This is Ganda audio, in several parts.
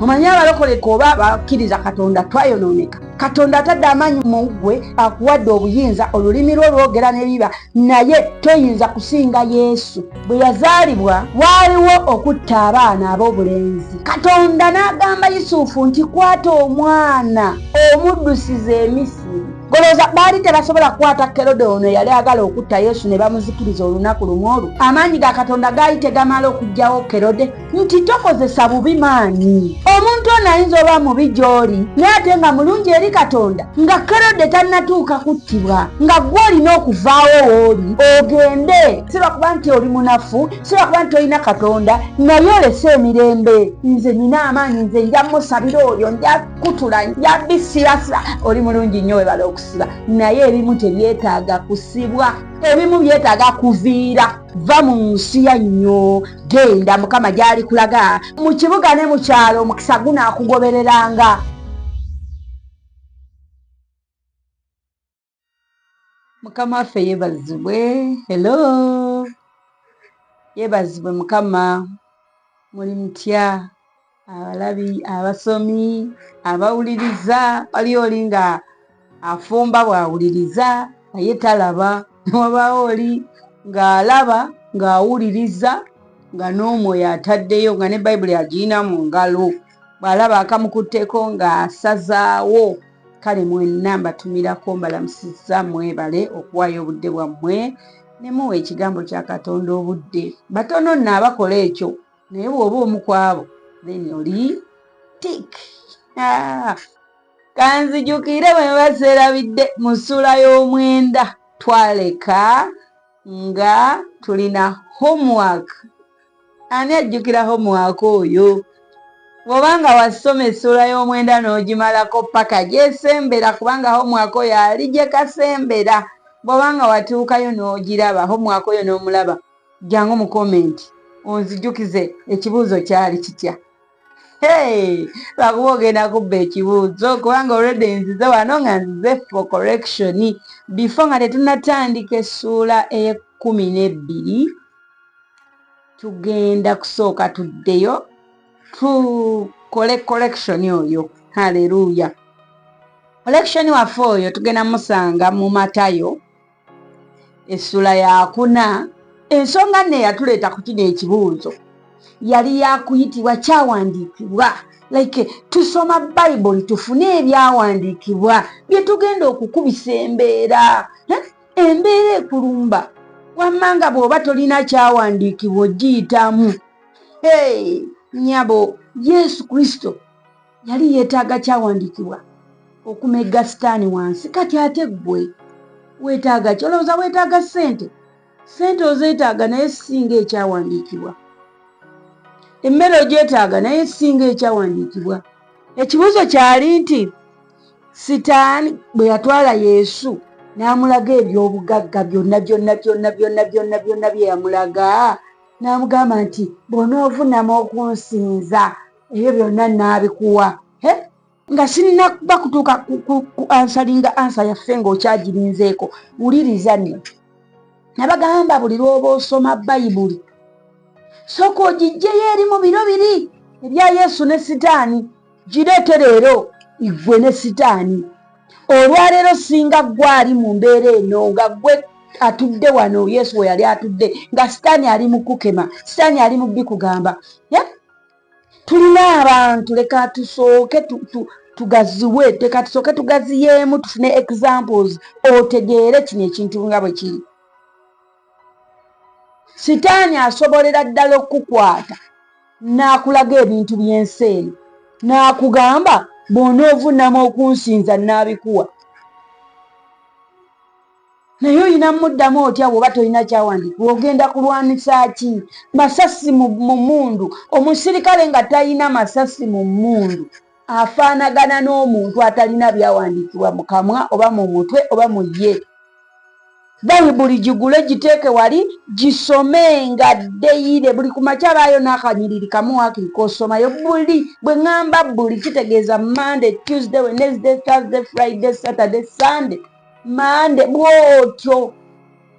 Omanyi abalokole koba bakkiriza Katonda twayononeka. Katonda atadde amaanyi mu ggwe, akuwadde obuyinza, olulimi lwo lwogera ne biba, naye toyinza kusinga Yesu. Bwe yazaalibwa waaliwo okutta abaana ab'obulenzi. Katonda n'agamba Yusufu nti kwata omwana omuddusiza Emisiri. Golooza baali tebasobola kukwata Kerode ono yali agala okutta Yesu ne bamuzikiriza olunaku lumu olwo. Amaanyi ga Katonda gaali tegamala okuggyawo Kerode nti tokozesa bubi maanyi. Omuntu ono ayinza oba mubi gy'oli naye ate nga mulungi eri Katonda, nga Kerode tannatuuka kuttibwa, nga gwe olina okuvaawo wooli ogende. Si lwakuba nti oli munafu, si lwakuba nti olina Katonda, naye olese emirembe. Nze nina amaanyi, nze nja musabira oyo, nja kutula, nja bisirasira. Oli mulungi nnyo webala okusiba, naye ebimu tebyetaaga kusibwa, ebimu byetaaga kuviira. Va mu nsi yannyo, genda Mukama gy'ali kulaga. Mu kibuga ne mu kyalo omukisa gunaakugobereranga. Mukama waffe yeebazibwe. Hello, yeebazibwe Mukama. Muli mutya abalabi, abasomi, abawuliriza? Wali oli nga afumba bw'awuliriza naye talaba, wabaawo oli ng'alaba ng'awuliriza nga n'omwoyo ataddeyo nga ne Bayibuli agiyina mu ngalo, bw'alaba akamukutteko ng'asazaawo. Kale mwenna mbatumirako, mbalamusizza, mwebale okuwaayo obudde bwammwe ne muwa ekigambo kya Katonda obudde. Batono nno abakola ekyo, naye bw'oba omu ku abo then oli tik. Kanzijukire bwe baserabidde mu ssula y'omwenda, twaleka nga tulina homework. Ani ajjukira homework oyo? Bw'obanga wasoma essula y'omwenda n'ogimalako paka gyesembera, kubanga homework oyo ali gye kasembera. Bw'obanga watuukayo n'ogiraba homework oyo n'omulaba, jangu mu komenti onzijukize ekibuuzo kyali kitya. Lwakuba ogenda kubba ekibuuzo, kubanga already nzize wano nga nzize for correction. Before nga tetunnatandika essuula ey'12 tugenda kusooka tuddeyo tukole correction oyo. Haleluya. Correction waffe oyo tugenda musanga mu Matayo essula ya 4. Ensonga nne yatuleeta ku kino ekibuuzo yali yakuyitibwa kyawandiikibwa. Like tusoma Bayibuli tufune ebyawandiikibwa bye tugenda okukubisa embeera. Embeera ekulumba wammanga bw'oba tolina kyawandiikibwa ogiyitamu. Nyabo, Yesu Kristo yali yeetaaga kyawandiikibwa okumegga sitaani wansi. Kati ate ggwe weetaaga ki? Olowooza weetaaga ssente? Ssente ozeetaaga naye singa ekyawandiikibwa. Emmere ogyetaaga naye singa ekyawandiikibwa. Ekibuuzo kyali nti Sitaani bwe yatwala Yesu n'amulaga eby'obugagga byonna bye yamulaga, n'amugamba nti bw'onoovunama okunsinza ebyo byonna nnaabikuwa. Nga sinina kuba kutuuka ku ansalinga ansa yaffe ng'okyagirinzeeko. Wuliriza nno, nabagamba buli lw'oba osoma Bayibuli sooka ogiggyeyo eri mu biro biri ebya Yesu ne Sitaani, gireete leero igwe ne Sitaani. Olwaleero singa gwe ali mu mbeera eno, nga gwe atudde wano Yesu we yali atudde, nga Sitaani ali mu kukema, Sitaani ali mu bikugamba. Tulina abantu, leka tusooke tugaziwe, leka tusooke tugaziyeemu, tufune examples otegeere kino ekintu nga bwe kiri. Sitaani asobolera ddala okukwata n'akulaga ebintu by'ensi eno, n'akugamba bw'onoovunama okunsinza nnaabikuwa. Naye oyina muddamu otya bw'oba tolina kyawandiikibwa? Ogenda kulwanisa ki? Masasi mu mmundu. Omusirikale nga talina masasi mu mmundu afaanagana n'omuntu atalina byawandiikibwa mu kamwa oba mu mutwe oba mu ye. Bayibuli gigule giteeke wali, gisome nga ddeyire. Buli ku makya baayo n'akanyiriri kamu waakiri k'osomayo. Buli bwe ŋŋamba buli kitegeeza Monday, Tuesday, Wednesday, Thursday, Friday, Saturday, Sunday. Monday bw'otyo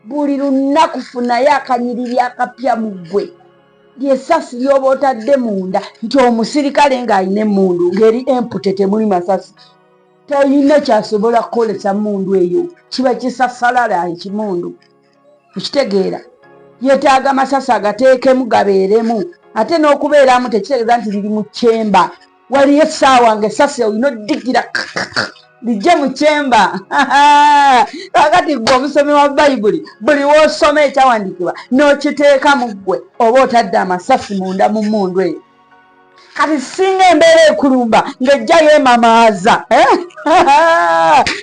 buli lunaku funayo akanyiriri akapya mu ggwe. lyessasi lyoba otadde munda nti omusirikale ng'alina emmundu ng'eri empute temuli masasi talina kyasobola kukolesa mundu eyo kiba kisasalala ekimundu okitegeera yeetaaga masasi agateekemu gabeeremu ate n'okubeeramu tekitegeeza nti liri mu kyemba waliyo essaawa ng'essasi olina oddigira lijje mu kyemba kakati gwe omusomi wa bayibuli buli woosoma ekyawandiikibwa n'okiteeka mu ggwe oba otadde amasasi munda mu mundu eyo kati singa embeera ekulumba ng'ejja yeemamaaza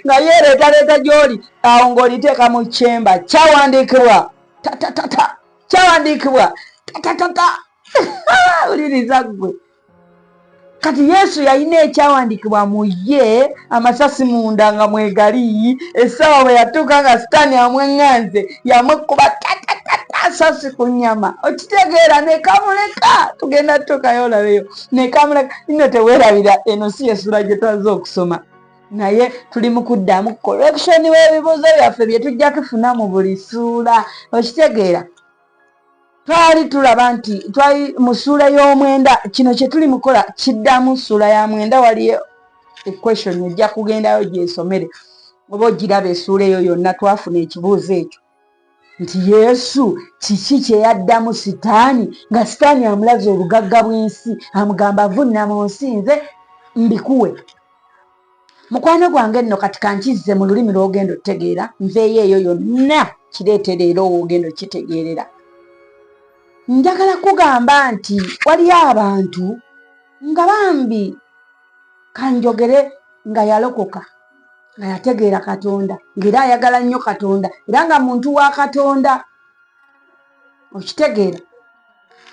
nga yeereetaleeta gy'oli awo ng'oliteeka mu kyemba kyawandiikibwa tatatata kyawandiikibwa tatatata uliriza ggwe kati Yesu yalina ekyawandiikibwa mu ye amasasi munda nga mwegali essaawa bwe yatuuka nga sitaani amweŋŋanze yamwekuba tatatata sasi ku nnyama okitegeera nekamuleka tugenda tutuukayo olabeyo nekamuleka nno teweerabira eno si yesula gye twaze okusoma naye tuli mu kuddamu kolekishoni w'ebibuuzo byaffe bye tujja tufuna mu buli ssuula okitegeera twali tulaba nti twali mu ssuula y'omwenda kino kye tuli mukola kiddamu ssuula ya mwenda waliyo equation ejja kugendayo gyesomere oba ogiraba essuula eyo yonna twafuna ekibuuzo ekyo nti Yesu kiki kye yaddamu sitaani nga sitaani amulaze obugagga bw'ensi amugamba vunnama onsinze mbikuwe mukwano gwange nno kati kankizze mu lulimi lw'ogenda otegeera nveeyo eyo yonna kireetera era owogenda okitegeerera njagala kugamba nti waliyo abantu nga bambi kanjogere nga yalokoka nga yategeera Katonda ng'era ayagala nnyo Katonda era nga muntu wa Katonda okitegeera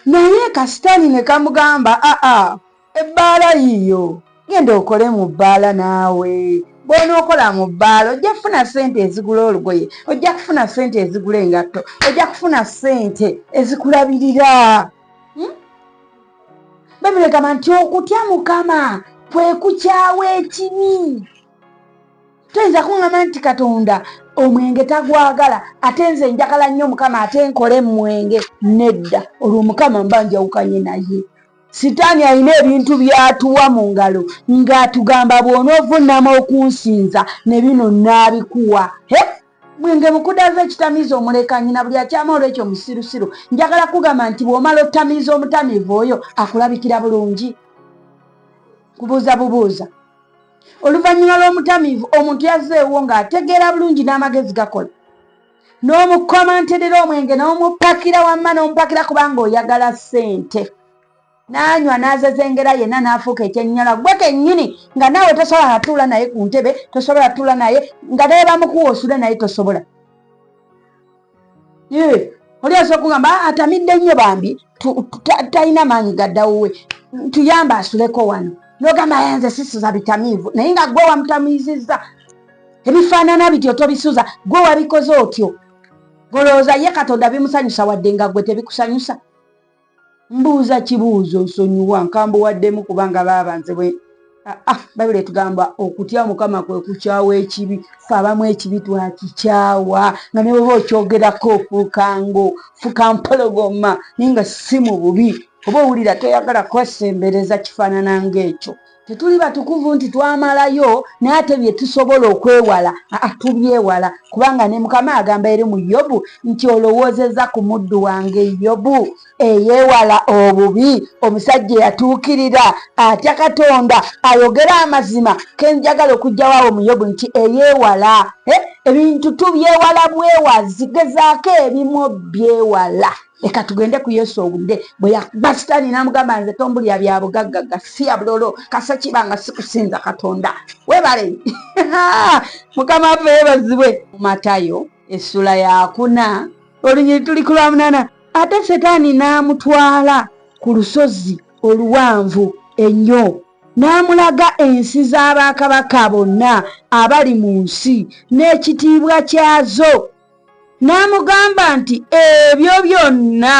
naye kasitaani ne kamugamba ebbaala yiyo genda okole mu bbaala naawe bw'onookola mu bbaala ojja kufuna ssente ezigula olugoye ojja kufuna ssente ezigula engatto ojja kufuna ssente ezikulabirira Bayibuli egamba nti okutya Mukama kwe kukyawa ekibi toyinza kuŋŋamba nti Katonda omwenge tagwagala ate nze njagala nnyo Mukama ate nkole mwenge nedda olwo Mukama mba njawukanye naye sitaani alina ebintu byatuwa mu ngalo ng'atugamba bw'onoovunnama okunsinza ne bino naabikuwa mwenge mukudaza ekitamiiza omuleka nyina buli akyama olwekyo musirusiru njagala kugamba nti bw'omala otamiiza omutamiivu oyo akulabikira bulungi kubuuza bubuuza oluvannyuma lw'omutamiivu omuntu yazzeewo ng'ategeera bulungi n'amagezi gakola n'omukomanterera omwenge n'omupakira wamma n'omupakira kubanga oyagala ssente n'anywa n'azezengera yenna n'afuuka ekyennyala gwe kennyini nga naawe tosobola natuula naye ku ntebe tosobola tuula naye nga naye bamukuwa osule naye tosobola oli asobola okugamba atamidde nnyo bambi talina maanyi gaddawuwe tuyamba asuleko wano n'ogamba nze sisuza bitamiivu naye nga gwe wamutamiizizza ebifaanana bityo tobisuza gwe wabikoze otyo golowooza ye Katonda bimusanyusa wadde nga gwe tebikusanyusa mbuuza kibuuzo nsonyiwa nkambuwaddemu kubanga baabanze bwe Bayibuli etugamba okutya Mukama kwe kukyawa ekibi ffe abamu ekibi twakikyawa nga ne bweba okyogerako fuka mpologoma naye nga si mu bubi oba owulira toyagala kwesembereza kifaanana ng'ekyo tetuli batukuvu nti twamalayo naye ate bye tusobola okwewala tubyewala kubanga ne Mukama agamba eri mu Yobu nti olowoozezza ku muddu wange Yobu eyeewala obubi omusajja eyatuukirira atya Katonda ayogera amazima kenjagala okugjawawo mu Yobu nti eyeewala ebintu tubyewala bwewazi gezaako ebimu byewala leka tugende ku Yesu obudde bwe yakuba sitaani n'amugamba nze tombulya bya bugaggaga si ya bulolo kasa kibanga sikusinza Katonda webale Mukama waffe yeebazibwe Matayo essula ya 4 olunyiri tuli ku lwa 8 ate setaani n'amutwala ku lusozi oluwanvu ennyo n'amulaga ensi z'abakabaka bonna abali mu nsi n'ekitiibwa kyazo n'amugamba nti ebyo byonna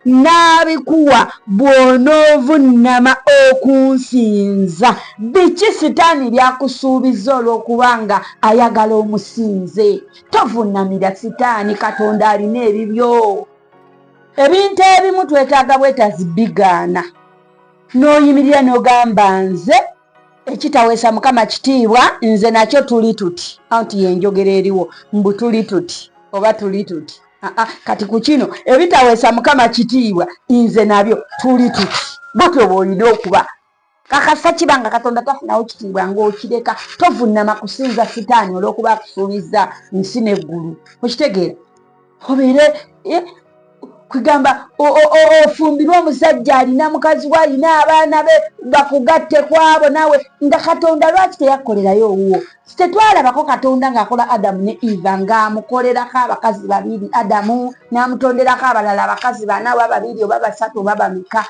n'abikuwa bw'onoovunnama okunsinza. Biki sitaani byakusuubiza olw'okubanga ayagala omusinze? Tovunnamira sitaani, Katonda alina ebibyo. ebintu ebimu twetaaga bwetazi bigaana n'oyimirira n'ogamba nze ekitaweesa Mukama kitiibwa nze nakyo tuli tuti anti yenjogera eriwo mbu tuli tuti oba tuli tuti kati ku kino ebitaweesa Mukama kitiibwa nze nabyo tuli tuti bwotyo bw'olina okuba kakasa kibanga Katonda tafunawo kitiibwa ng'okireka tovunama kusinza sitaani olw'okuba akusuubiza nsi n'eggulu okitegeera obeere kugamba ofumbirwe omusajja alina mukazi we alina abaana be bakugatte kwabo nawe nga Katonda lwaki teyakolerayo owuwo tetwalabako Katonda ng'akola Adamu ne Eva ng'amukolerako abakazi babiri Adamu n'amutonderako abalala abakazi bana oba babiri oba basatu oba bameka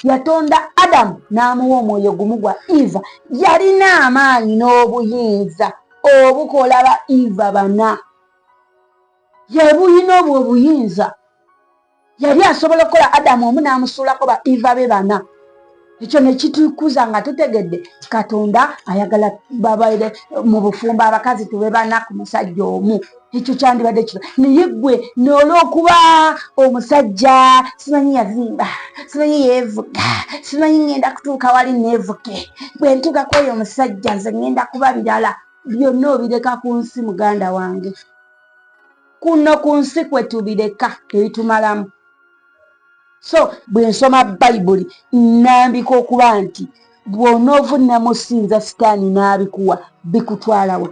yatonda Adamu n'amuwa omwoyo gumu gwa Eva yalina amaanyi n'obuyinza obukola ba Eva bana yabuyina obwo obuyinza yali asobola okukola Adamu omu n'amusuulako ba Eva be bana ekyo ne kitukuza nga tutegedde Katonda ayagala babaire mu bufumbo abakazi tube bana ku musajja omu ekyo kyandibadde kito naye ggwe n'olw'okuba omusajja simanyi yazimba simanyi yeevuga simanyi ngenda kutuuka wali neevuge bwe ntuuka kweyo omusajja nze ngenda kuba birala byonna obireka ku nsi muganda wange kuno ku nsi kwe tubireka ebitumalamu so bwe nsoma Bayibuli nnambika okuba nti bw'onoovunnamu osinza sitaani n'abikuwa bikutwalawa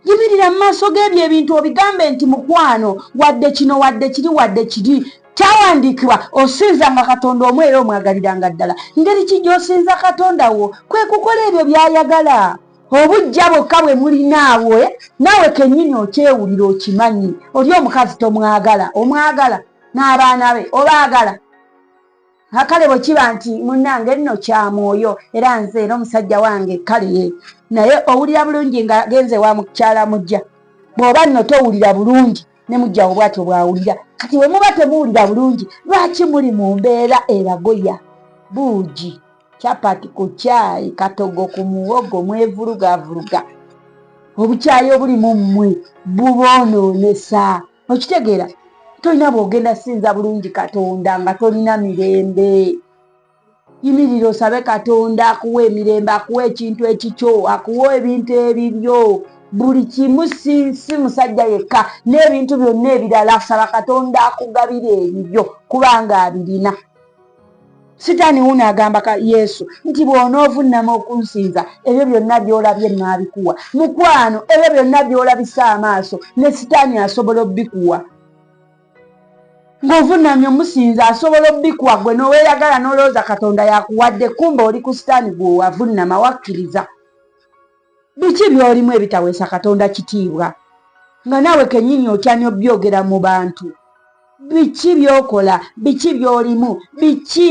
yimirira mu maaso g'ebyo ebintu obigambe nti mukwano wadde kino wadde kiri wadde kiri kyawandiikibwa osinzanga Katonda omu era omwagaliranga ddala ngeri ki gy'osinza Katonda wo kwe kukola ebyo by'ayagala obujja bwokka bwe mulinaawe naawe kennyini okyewulira okimanyi oli omukazi tomwagala omwagala n'abaana be obaagala akale bwe kiba nti munnange nno kya mwoyo era nze era omusajja wange kale ye naye owulira bulungi nga genze wa mukyala mujja bw'oba nno towulira bulungi ne mujjawo bwatyo bwawulira kati bwe muba temuwulira bulungi lwaki muli mu mbeera eragoya buugi chapati ku caayi katogo ku muwogo mwevulugavuluga obukyayi obuli mu mmwe buboonoonesa okitegeera tolina bw'ogenda sinza bulungi Katonda nga tolina mirembe yimirira osabe Katonda akuwa emirembe akuwa ekintu ekikyo akuwa ebintu ebibyo buli kimu si musajja yekka n'ebintu byonna ebirala saba Katonda akugabira ebibyo kubanga abirina sitaani wuno agamba Yesu nti bw'onoovunnamu okunsinza ebyo byonna by'olabye naabikuwa mukwano ebyo byonna by'olabisa amaaso ne sitaani asobola obbikuwa ng'ovunnamye omusinza asobola obbikuwa gwe n'oweeyagala n'olowooza Katonda yakuwadde kumba oli ku sitaani gwe wavunnama wakkiriza biki by'olimu ebitaweesa Katonda kitiibwa nga naawe kennyini otya n'obyogera mu bantu biki by'okola biki by'olimu biki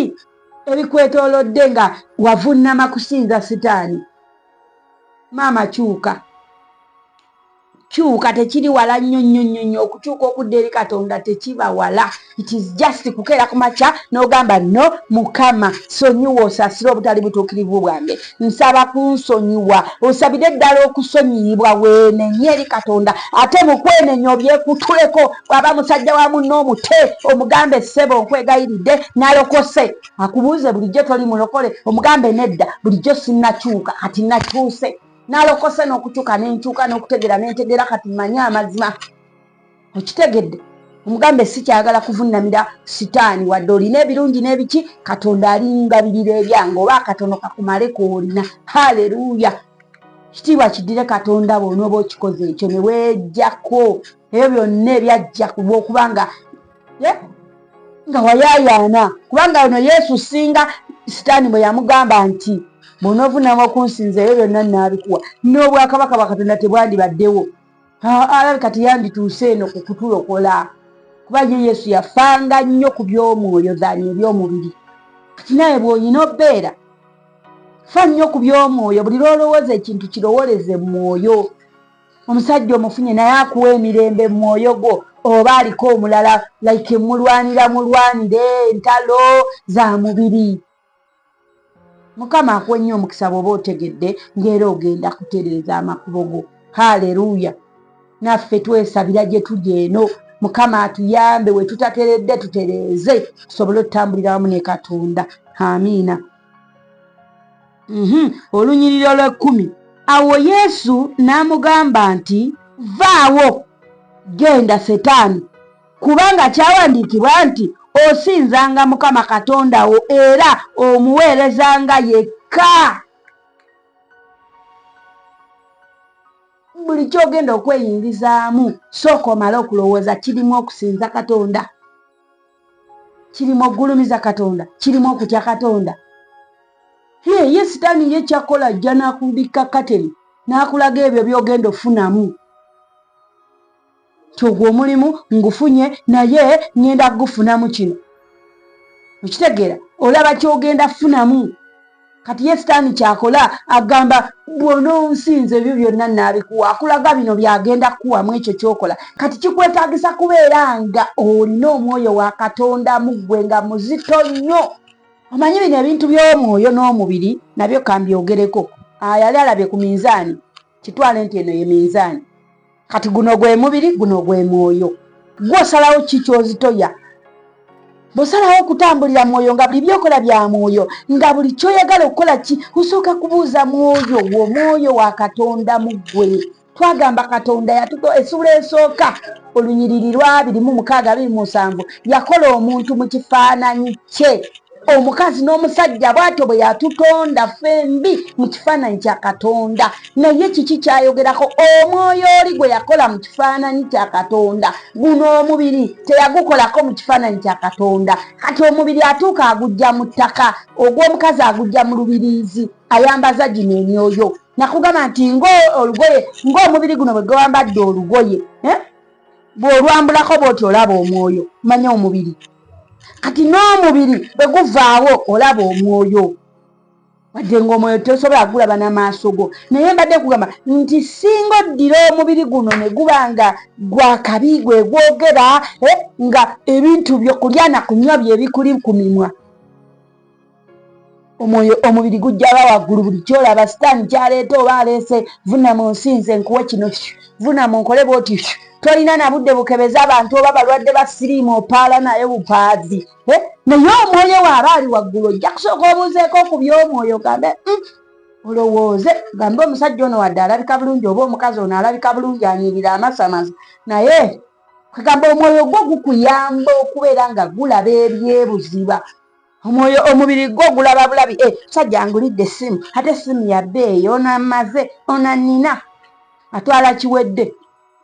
ebikwetoolodde nga wavunnama kusinza sitaani maama kyuka tekiri wala nnyo okukyuka okudda eri Katonda tekiba wala it is just kukeera ku makya n'ogamba no Mukama sonyiwa osaasire obutali butuukirivu bwange nsaba kunsonyiwa osabire ddala okusonyiyibwa weenenye eri Katonda ate mu kwenenya obyekutuleko bw'aba musajja wa munno omute omugambe ssebo nkwegayiridde n'alokose akubuuze bulijjo toli mulokole omugambe nedda bulijjo sinnakyuka kati nakyuse n'alokose n'okukyuka n'enkyuka n'okutegera n'entegera kati mmanyi amazima okitegedde omugambe sikyagala kuvunnamira sitaani wadde olina ebirungi n'ebiki Katonda alingabirira ebyange oba akatono kakumale koolina haleluya kitiibwa kiddire Katonda bw'onooba okikoze ekyo ne weejjako ebyo byonna ebyajja kubanga nga wayaayaana kubanga ono Yesu singa sitaani bwe yamugamba nti bw'onoovunamu okunsinza ebyo byonna naabikuwa n'obwakabaka bwa Katonda tebwandibaddewo alabika teyandituuse eno ku kutulokola kuba ye Yesu yafanga nnyo ku by'omwoyo zaani eby'omubiri kati naye bw'olina obbeera fa nnyo ku by'omwoyo buli lw'olowooza ekintu kirowooleze mu mwoyo omusajja omufunye naye akuwa emirembe mu mwoyo gwo oba aliko omulala like mulwanire entalo za mubiri Mukama akuwe nnyo omukisa bw'oba otegedde ng'era ogenda kutereeza amakubo go haleluya naffe twesabira gye tuli eno Mukama atuyambe we tutateredde tutereeze tusobole okutambulira wamu ne Katonda. Amiina. Olunyiriro lwe-10. Awo Yesu n'amugamba nti, vaawo, genda Setaani, kubanga kyawandiikibwa nti osinzanga Mukama Katonda wo era omuweerezanga yekka. Buli kyogenda okweyingizaamu sooka omale okulowooza kirimu okusinza Katonda, kirimu okugulumiza Katonda, kirimu okutya Katonda. Ye Sitaani ye kyakola ajja n'akubika kateni n'akulaga ebyo byogenda ofunamu. Kyogwo omulimu ngufunye naye ngenda gufunamu kino. Okitegeera olaba kyogenda funamu. Kati ye Sitaani kyakola agamba bw'ononsinza ebyo byonna naabikuwa, akulaga bino byagenda kuwamu ekyo kyokola. Kati kikwetaagisa kubeera nga olina omwoyo wa Katonda mu ggwe nga muzito nnyo. Omanyi bino ebintu by'omwoyo n'omubiri nabyo kambyogereko. Yali alabye ku minzaani, kitwale nti eno ye minzaani. Kati guno gwe mubiri, guno gwe mwoyo. Gw'osalawo ki ky'ozitoya? Bw'osalawo okutambulira mwoyo nga buli byokola bya mwoyo, nga buli kyoyagala okukola ki, osooka kubuuza mwoyo wo, mwoyo wa Katonda mu ggwe. Twagamba Katonda yatuko essula esooka olunyiriri lwa 2:6-7 yakola omuntu mu kifaananyi kye. Omukazi n'omusajja bw'atyo bwe yatutonda fembi mu kifaananyi kya Katonda. Naye kiki kyayogerako? Omwoyo oli gwe yakola mu kifaananyi kya Katonda. Guno omubiri teyagukolako mu kifaananyi kya Katonda. Kati omubiri atuuka agujja mu ttaka, ogw'omukazi agujja mu lubiriizi, ayambaza gino emyoyo. Nakugamba nti olugoye ng'omubiri guno bwe gwambadde olugoye, bw'olwambulako bw'oti olaba omwoyo, manya omubiri. Kati n'omubiri bwe guvaawo olaba omwoyo. Wadde ng'omwoyo tosobola gulaba n'amaaso go. Naye mbadde kugamba nti singa oddira omubiri guno ne guba nga gwa kabi gwe gwogera nga ebintu by'okulya na kunywa bye bikuli ku mimwa, omubiri gujja ba waggulu. Buli kyolaba Sitaani kyaleeta oba aleese, vunamu nsinze nkuwe kino, vunamu nkole bw'oti. Tolina na budde bukebeza abantu oba balwadde ba siriimu opaala naye bupaazi. Naye omwoyo waaba ali waggulu ojja kusooka obuuzeeko ku by'omwoyo gambe olowooze gambe omusajja ono wadde alabika bulungi oba omukazi ono alabika bulungi anyirira amasamasa, naye kwegamba omwoyo gwo gukuyamba okubeera nga gulaba ebyebuziba. Omubiri gwo gulaba bulabi. Musajja angulidde essimu, ate essimu ya bbeeyi, onamaze onanina atwala kiwedde.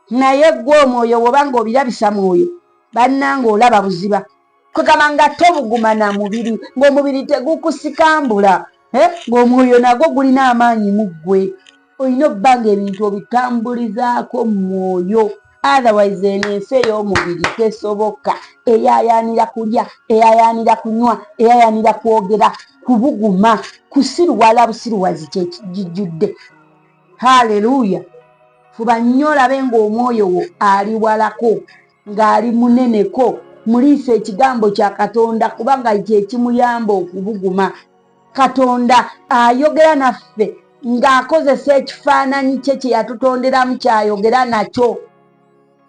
Naye gwe omwoyo bw'oba ng'obirabisa mwoyo bannanga olaba buziba. Kwegamba nga tobuguma na mubiri, ng'omubiri tegukusikambula, ng'omwoyo nagwo gulina amaanyi mu ggwe. Olina obba ng'ebintu obitambulizaako mu mwoyo. Otherwise eno ensi ey'omubiri tesoboka. Eyayaanira kulya, eyayaanira kunywa, eyayaanira kwogera, kubuguma, kusiruwala busiruwazi kye kijjudde. Haleluya. Fuba nnyo olabe ng'omwoyo wo ali walako, ng'ali muneneko. Muliisa ekigambo kya Katonda kubanga kye kimuyamba okubuguma. Katonda ayogera naffe ng'akozesa ekifaananyi kye kye yatutonderamu kyayogera nakyo.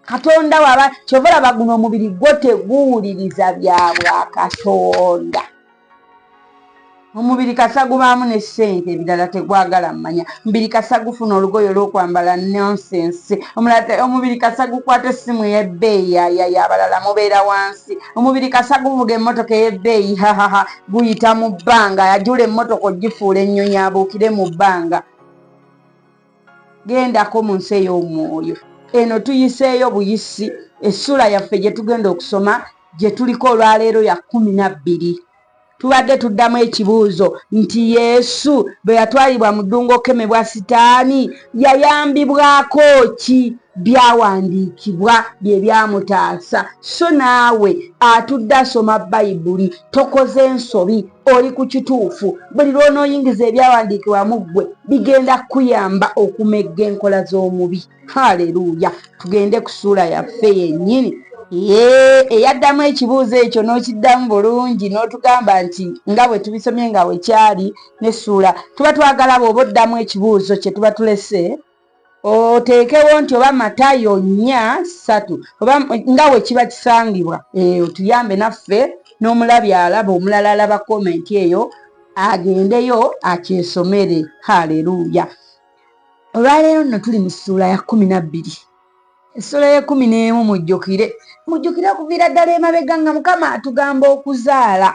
Katonda waba kyova olaba guno omubiri gwo teguwuliriza bya bwa Katonda. Omubiri kasa gubaamu ne ssente, ebirala tegwagala mmanya. Omubiri kasa gufuna olugoye olw'okwambala nonsense. Omubiri kasa gukwata essimu ey'ebbeeyi y'abalala mubeera wansi. Omubiri kasa guvuga emmotoka ey'ebbeeyi guyita mu bbanga, yajula emmotoka ogifuula ennyonyi abuukire mu bbanga. Gendako mu nsi ey'omwoyo. Eno tuyiseeyo buyisi. Essula yaffe gye tugenda okusoma gye tuliko olwaleero ya 12. Tubadde tuddamu ekibuuzo nti Yesu bwe yatwalibwa mu ddungu okukemebwa Sitaani yayambibwako ki? Byawandiikibwa bye byamutaasa. So naawe atudde asoma Bayibuli tokoze ensobi, oli ku kituufu. Buli lw'onooyingiza ebyawandiikibwa mu ggwe bigenda kuyamba okumegga enkola z'omubi. Haleluya. Tugende ku ssuula yaffe yennyini. Eyaddamu ekibuuzo ekyo n'okiddamu bulungi n'otugamba nti nga bwe tubisomye nga wekyali n'essuula. Tuba twagala bw'oba oddamu ekibuuzo kye tuba tulese oteekewo nti oba Matayo 4:3 oba nga bwe kiba kisangibwa. Otuyambe naffe n'omulabi alaba omulala alaba komenti eyo agendeyo akyesomere. Haleluya. Olwaleero nno tuli mu ssuula ya 12. Essula ya 11 mujjukire okuviira ddala emabega nga Mukama atugamba okuzaala,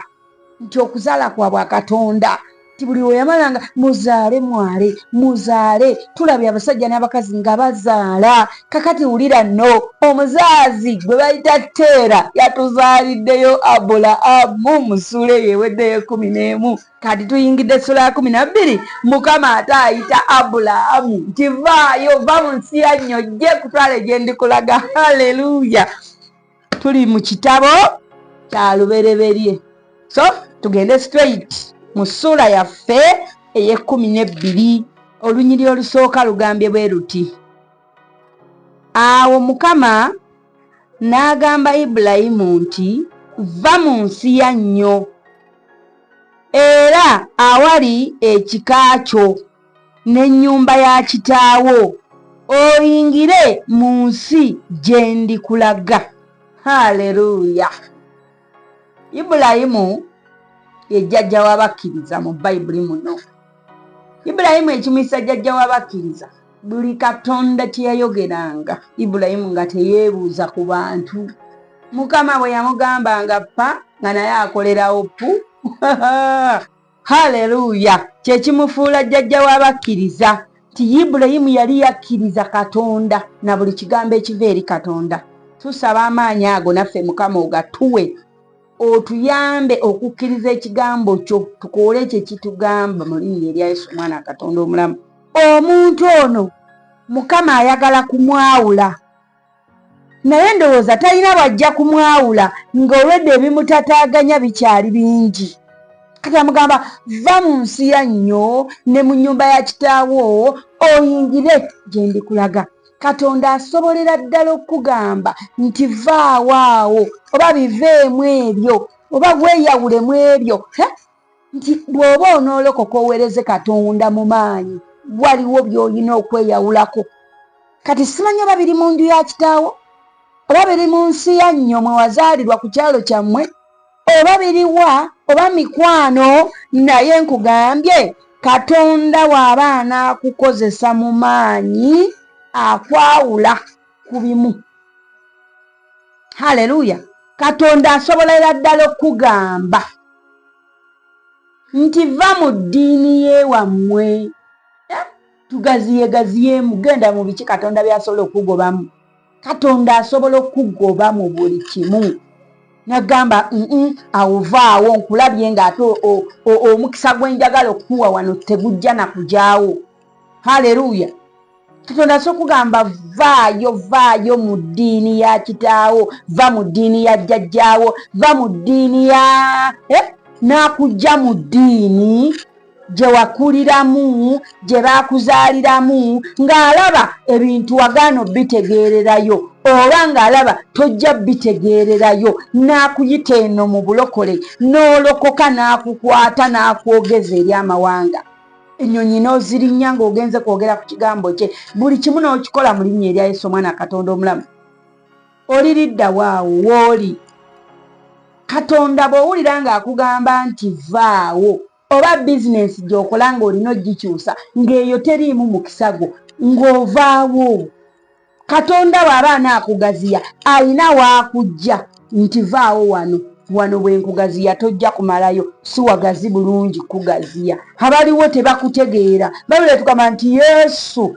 nti okuzaala kwa bwa Katonda, nti buli we yamalanga muzaale mwale muzaale. Tulabye abasajja n'abakazi nga bazaala. Kakati wulira nno omuzaazi gwe bayita Teera yatuzaaliddeyo Abulaamu mu ssuula eyo eweddeyo 11. Kati tuyingidde essula ya 12, Mukama ate ayita Abulaamu nti vaayo, va mu nsi yannyo ojje kutwale gye ndikulaga. Haleluya. Tuli mu kitabo kya lubereberye, so tugende straight mu ssuula yaffe eye12. Olunyiri olusooka lugambye bwe luti: awo Mukama n'agamba Ibulayimu nti va mu nsi yannyo era awali ekika kyo n'ennyumba ya kitaawo, oyingire mu nsi gye ndikulaga. Haleluya. Ibulayimu ye jjajja w'abakkiriza mu Bayibuli muno. Ibulayimu ekimuyisa jjajja w'abakkiriza, buli Katonda kye yayogeranga Ibulayimu nga teyeebuuza ku bantu. Mukama bwe yamugambanga ppa nga naye akolerawo pu. Haleluya. Kye kimufuula jjajja w'abakkiriza nti Ibulayimu yali yakkiriza Katonda na buli kigambo ekiva eri Katonda. Tusaba amaanyi ago naffe Mukama ogatuwe, otuyambe okukkiriza ekigambo kyo, tukoole ekyo kitugamba mu linnya erya Yesu Mwana Katonda omulamu. Omuntu ono Mukama ayagala kumwawula, naye ndowooza talina bw'ajja kumwawula ng'olwedde ebimutataaganya bikyali bingi. Kati amugamba va mu nsi yannyo ne mu nnyumba ya kitaawo, oyingire gye ndikulaga. Katonda asobolera ddala okugamba nti vaawo awo, oba biveemu ebyo, oba weeyawulemu ebyo, nti bw'oba onoolokoka oweereze Katonda mu maanyi, waliwo by'olina okweyawulako. Kati simanyi oba biri mu nju ya kitaawo, oba biri mu nsi yannyo mwe wazaalirwa ku kyalo kyammwe, oba biriwa, oba mikwano, naye nkugambye Katonda bw'aba anaakukozesa mu maanyi akwawula ku bimu. Haleluya. Katonda asobolera ddala okugamba nti va mu ddiini y'ewammwe, tugaziyegaziyeemu, genda mu biki Katonda by'asobola okugobamu. Katonda asobola okugoba mu buli kimu. Nagamba awo vaawo, nkulabye ng'ate omukisa gwenjagala okuwa wano tegujja na kujaawo. Haleluya. Katonda asobola okugamba vaayo mu ddiini ya kitaawo, va mu ddiini ya jjajjaawo, va mu ddiini ya n'akujja mu ddiini gye wakuliramu, gye baakuzaaliramu, ng'alaba ebintu wagaana bitegeererayo, oba ng'alaba tojja bitegeererayo, n'akuyita eno mu bulokole, n'olokoka n'akukwata n'akwogeza eri amawanga. Ennyonyi n'ozirinnya ng'ogenze kwogera ku kigambo kye, buli kimu n'okikola mu linnya erya Yesu Omwana Katonda omulamu. Oliridda waawo w'oli. Katonda bw'owulira ng'akugamba nti vaawo, oba bizinensi gy'okola ng'olina ogikyusa ng'eyo teriimu mukisa gwo, ng'ovaawo. Katonda bw'aba anaakugaziya alina waakujja nti vaawo wano bwe nkugaziya tojja kumalayo, si wagazi bulungi kugaziya. Abaliwo tebakutegeera, Bayibuli tugamba nti Yesu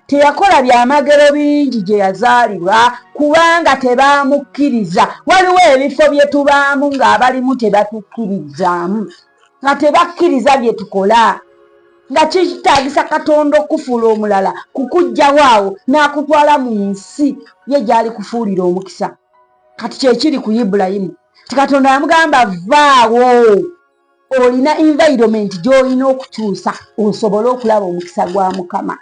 teyakola byamagero bingi gye yazaalibwa kubanga tebaamukkiriza. Waliwo ebifo bye tubaamu ng'abalimu tebatukkirizzaamu, nga tebakkiriza bye tukola, nga kitaagisa Katonda okufuula omulala kukujjawo awo n'akutwala mu nsi ye gy'ali kufuulira omukisa. Kati kyekiri ku Ibulayimu. Katonda yamugamba vaawo, olina environment gy'olina okukyusa osobole okulaba omukisa gwa Mukama.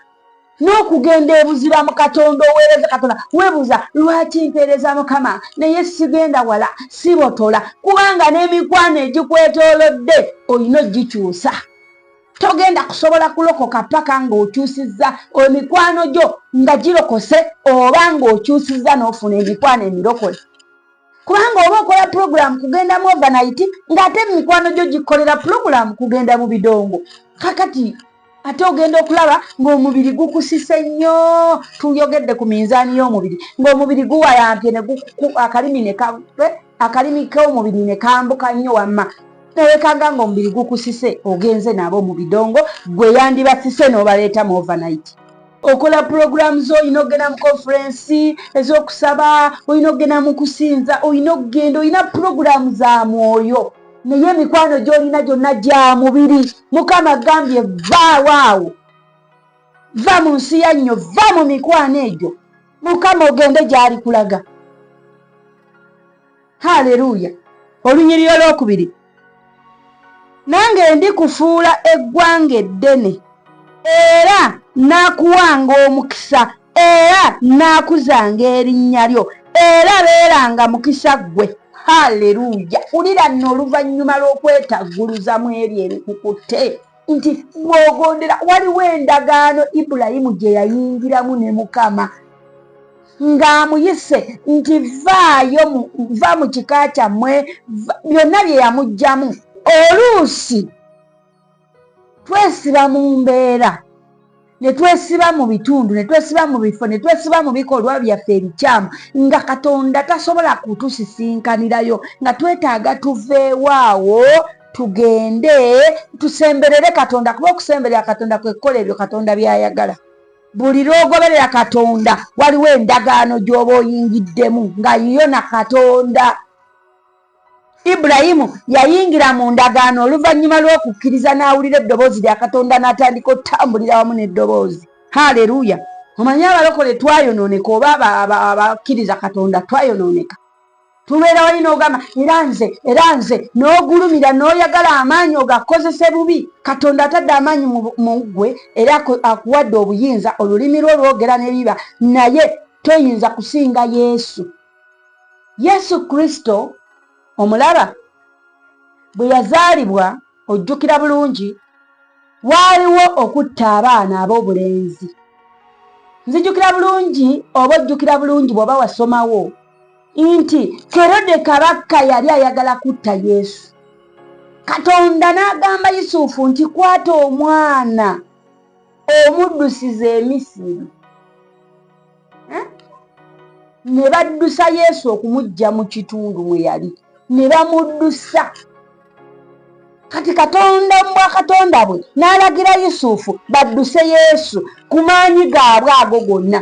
N'okugenda ebuziba mu Katonda oweereza Katonda, weebuuza lwaki mpeereza Mukama naye sigenda wala, sibotola, kubanga n'emikwano egikwetoolodde olina ogikyusa. togenda kusobola kulokoka paka ng'okyusizza emikwano gyo nga girokose oba ng'okyusizza n'ofuna emikwano emirokole. Kubanga oba okola program kugenda mu overnight ng'ate emikwano gyo gikolera program kugenda mu bidongo. Kakati ate ogenda okulaba ng'omubiri gukusise nnyo, tuyogedde ku minzaani y'omubiri, ng'omubiri guwayampye ne akalimi k'omubiri ne kambuka nnyo wamma. Newekanga ng'omubiri gukusise ogenze nabo mu bidongo, gwe yandibasise n'obaleeta mu overnight. Okola program zo, olina okugenda mu conference ez'okusaba, olina okugenda mu kusinza, olina okugenda, olina program za mwoyo. Naye emikwano gy'olina gyonna gya mubiri. Mukama agambye vaawo, va mu nsi yannyo, va mu mikwano egyo. Mukama ogende gy'ali kulaga. Haleluya. Olunyiriri olwokubiri. Nange ndikufuula eggwanga eddene, era nakuwanga omukisa, era nakuzanga erinnya lyo, era beeranga mukisa gwe. Haleluya. Ulira nno oluvannyuma lw'okwetagguluza mu eri ebikukutte nti bw'ogondera waliwo endagaano Ibulayimu gye yayingiramu ne Mukama ng'amuyise nti va mu kika kyammwe, byonna bye yamuggyamu. Oluusi twesiba mu mbeera, ne twesiba mu bitundu, ne twesiba mu bifo, ne twesiba mu bikolwa byaffe ebikyamu nga Katonda tasobola kutusisinkanirayo, nga twetaaga tuveewaawo tugende tusemberere Katonda, kuba okusemberera Katonda kwe kukola ebyo Katonda by'ayagala. Buli lw'ogoberera Katonda waliwo endagaano gy'oba oyingiddemu nga yiyo na Katonda. Ibulayimu yayingira mu ndagaano oluvannyuma lw'okukkiriza n'awulira eddoboozi lya Katonda n'atandika otambulira wamu n'eddoboozi. Haleluya. Omanyi abalokole twayonooneka oba abakkiriza Katonda twayonooneka. Tubeera wali n'ogamba era nze n'ogulumira n'oyagala amaanyi ogakozese bubi. Katonda atadde amaanyi mu ggwe era akuwadde obuyinza, olulimi lwo lwogera ne biba, naye toyinza kusinga Yesu. Yesu Kristo omulaba bwe yazaalibwa, ojjukira bulungi, waaliwo okutta abaana ab'obulenzi. Nzijjukira bulungi oba ojjukira bulungi bw'oba wasomawo nti Kerode kabaka yali ayagala kutta Yesu. Katonda n'agamba Yusufu nti kwata omwana omuddusiza e Misiri. Ne baddusa Yesu okumuggya mu kitundu mwe yali, ne bamuddusa. Kati Katonda mu bwakatonda bwe n'alagira Yusufu badduse Yesu ku maanyi gaabwe ago gonna.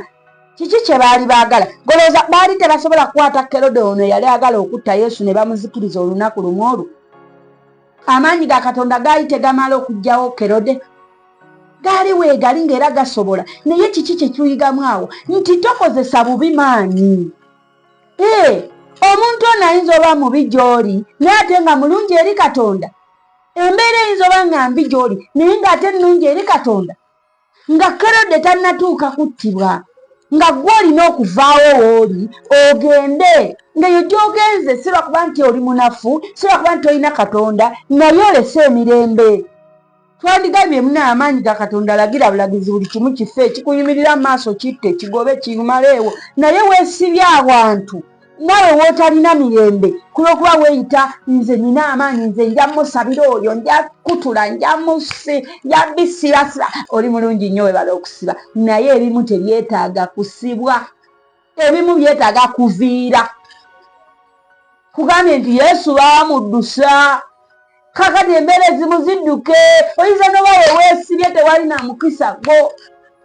Kiki kye baali baagala? Golooza baali tebasobola kukwata Kerode ono yali agala okutta Yesu ne bamuzikiriza olunaku lumu olwo? Amaanyi ga Katonda gaali tegamala okuggyawo Kerode? Gaali weegali ng'era gasobola. Naye kiki kye tuyigamu awo? Nti tokozesa bubi maanyi. Omuntu ono ayinza oba mubi gy'oli naye ate nga mulungi eri Katonda. Embeera eyinza oba nga mbi gy'oli naye ng'ate nnungi eri Katonda. Nga Kerode tannatuuka kuttibwa, nga ggwe olina okuvaawo wooli ogende, ng'eyo gy'ogenze si lwakuba nti oli munafu, si lwakuba nti olina Katonda, naye olese emirembe. Twandigambye muna amaanyi ga Katonda alagira bulagizi buli kimu kife, kikuyimirira mu maaso kitte, kigobe kimaleewo, naye weesibye abantu nawe wootalina mirembe kulwokuba weeyita nze nina amaanyi, nze nja musabira oyo, nja kutula, nja bisirasira. Oli mulungi nnyo webala okusiba, naye ebimu tebyetaaga kusibwa, ebimu byetaaga kuviira. Kugambye nti Yesu baamuddusa, kakati embeera ezimu zidduke, oyinza n'oba weweesibye tewali na mukisa gwo.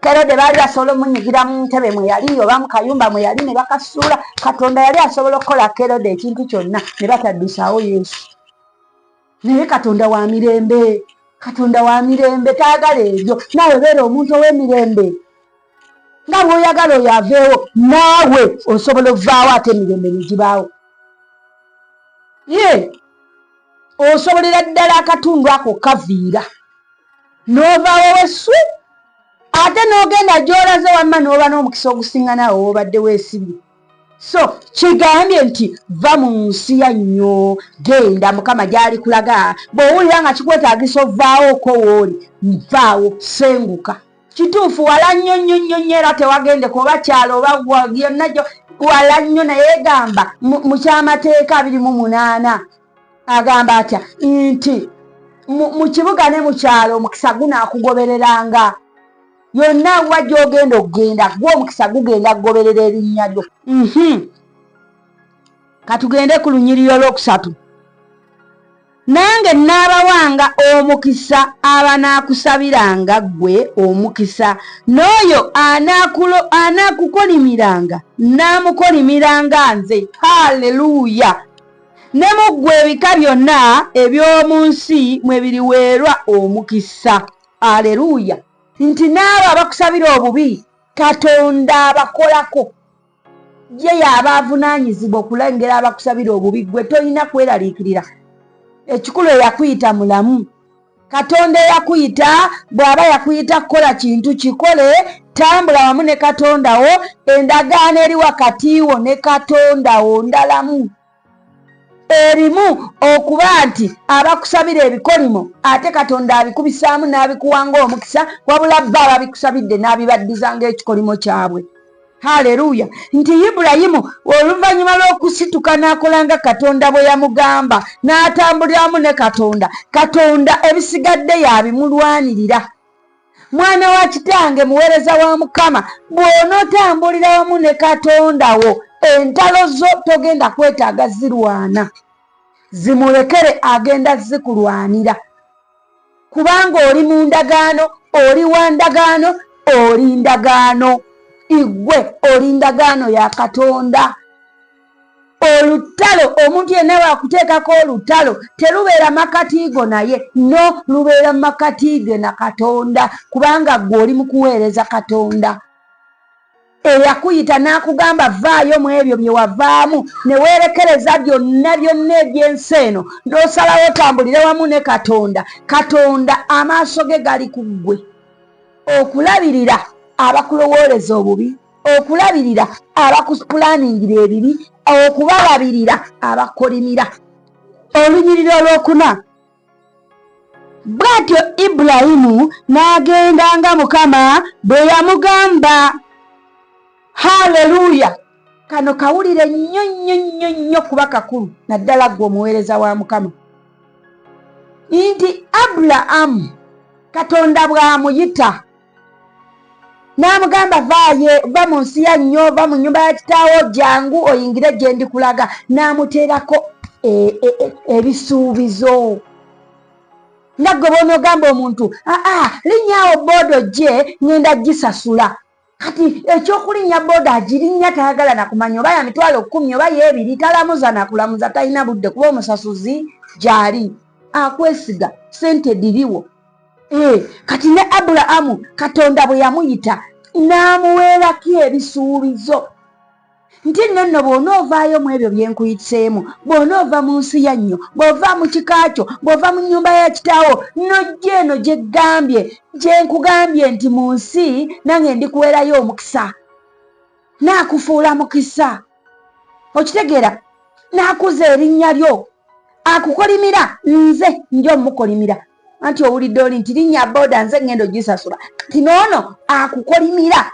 Kerode baali basobola omunyigira mu ntebe mwe yali oba mu kayumba mwe yali ne bakasuula. Katonda yali asobola okukola Kerode ekintu kyonna ne bataddusaawo Yesu. Naye Katonda wa mirembe, Katonda wa mirembe, taagala ebyo. Naawe beera omuntu ow'emirembe. Nga bw'oyagala oyo aveewo, naawe osobola ovaawo ate emirembe ne gibaawo. Osobolera ddala akatundu ako kaviira n'ovaawo wesu, ate n'ogenda gy'olaze wamma n'oba n'omukisa ogusinga naawe w'obadde weesibye. So kigambye nti va mu nsi yannyo genda Mukama gyali kulaga. Bw'owulira nga kikwetaagisa ovaawo wooli vaawo senguka. Kituufu wala nnyo era tewagende kuba kyalo oba yonna wala nnyo naye gamba mu kyamateeka 28 agamba atya nti mu kibuga ne mu kyalo omukisa gunaakugobereranga. Yonna wa gy'ogenda okugenda gwe omukisa gugenda kugoberera erinnya lyo. Katugende ku lunyiriri olwokusatu. Nange nnaabawanga omukisa abanaakusabiranga ggwe omukisa, n'oyo anaakukolimiranga nnaamukolimiranga nze. Haleluya! Ne mu ggwe ebika byonna eby'omu nsi mwe biriweerwa omukisa. Haleluya! Nti n'abo abakusabira obubi Katonda abakolako. Ye y'aba avunaanyizibwa okulengera abakusabira obubi. Gwe tolina kweraliikirira. Ekikulu eyakuyita mulamu. Katonda eyakuyita bw'aba yakuyita kukola kintu kikole, tambula wamu ne Katonda wo, endagaano eri wakati wo ne Katonda wo ndalamu. Erimu okuba nti abakusabira ebikolimo ate Katonda abikubisaamu n'abikuwanga omukisa, wabula bba ababikusabidde n'abibaddiza ng'ekikolimo kyabwe. Haleluya! Nti Ibulayimu oluvannyuma lw'okusituka n'akolanga Katonda bwe yamugamba n'atambuliramu ne Katonda, Katonda ebisigadde yabimulwanirira. Mwana wa kitange, muweereza wa Mukama, bw'onootambulira wamu ne Katonda wo, entalo zo togenda kwetaaga zirwana. Zimulekere agenda zikulwanira. Kubanga oli mu ndagaano, oli wa ndagaano, oli ndagaano. Igwe oli ndagaano ya Katonda. Olutalo, omuntu yenna bw'akuteekako olutalo terubeera makati go naye, no, lubeera makati ge na Katonda, kubanga gwe oli mu kuweereza Katonda. Eyakuyita n'akugamba vaayo mu ebyo bye wavaamu ne weerekereza byonna eby'ensi eno n'osalawo otambulire wamu ne Katonda. Katonda amaaso ge gali ku ggwe, okulabirira abakulowooleza obubi, okulabirira abakupulaningira ebibi, okubalabirira abakolimira. Olunyiriri olwokuna. Bw'atyo Ibulayimu n'agenda nga Mukama bwe yamugamba. Haleluya! Kano kawulire nnyo kuba kakulu naddala ggwe omuweereza wa Mukama. Nti Abulaamu Katonda bw'amuyita n'amugamba va mu nsi yannyo, va mu nnyumba ya kitaawo, jangu oyingire gye ndikulaga, n'amuteerako ebisuubizo. Nga gwe bw'onoogamba omuntu linnyawo boodo gye ngenda gisasula. Kati ekyokulinnya booda agirinnya tayagala nakumanya oba ya mitwalo 10 oba y'ebiri, talamuza nakulamuza, talina budde kuba omusasuzi gy'ali. Akwesiga sente diriwo. Kati ne Abulaamu Katonda bwe yamuyita n'amuweerako ebisuubizo. Nti nno bw'onoovaayo mu ebyo bye nkuyitseemu, bw'onoova mu nsi yannyo, bw'ova mu kika kyo, bw'ova mu nnyumba ya kitaawo, n'ojja eno gye nkugambye nti mu nsi nange ndikuweerayo omukisa, n'akufuula mukisa. Okitegeera? N'akuza erinnya lyo, akukolimira, nze njo mukolimira. Anti owulidde oli nti linnya booda nze ngendo gisasula. Kati noono akukolimira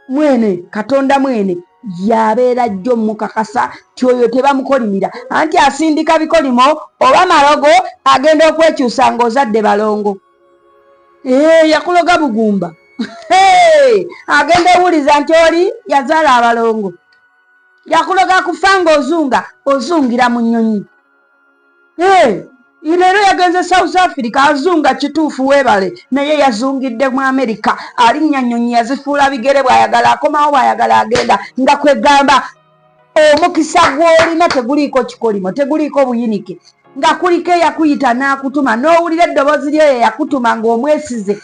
mwene Katonda mwene yabeera jjo mukakasa ti oyo tebamukolimira. Anti asindika bikolimo oba malogo agenda okwekyusa ng'ozadde balongo. Yakuloga bugumba. Agenda owuliza nti oli yazaala abalongo. Yakuloga kufa ng'ozungira mu nnyonyi. Leero yagenze South Africa azunga kituufu weebale, naye yazungidde mu America. Alinnya nnyonyi yazifuula bigere, bw'ayagala akomawo, bw'ayagala agenda. Nga kwegamba omukisa gw'olina teguliiko kikolimo, teguliiko buyinike. Nga kuliko eyakuyita n'akutuma, n'owulira eddoboozi lyo yakutuma ng'omwesize.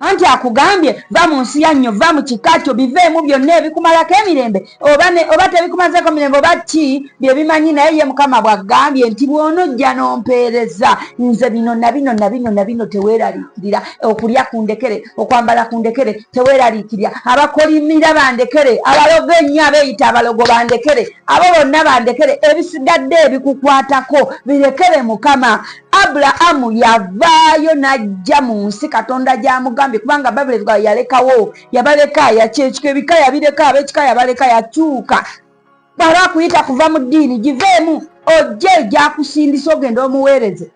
anti akugambye va mu nsi yannyo va mu kika kyo biveemu byonna ebikumalako emirembe oba tebikumalako mirembe oba ki bye bimanyi naye ye Mukama bw'agambye nti bw'onojja n'ompeereza nze bino na bino teweeraliikirira okulya kundekere okwambala kundekere teweeraliikirira abakolimira bandekere abalogo ennyo abeeyita abalogo bandekere abo bonna bandekere ebisigadde ebikukwatako birekere Mukama. Abulaamu yavaayo n'ajja mu nsi Katonda gy'amugambye kubanga Babuloni yalekawo yabaleka yakyekika ebika yabireka ab'ekika yabaleka yakyuka bala kuyita kuva mu ddiini giveemu ojje gyakusindisa ogenda omuweereze.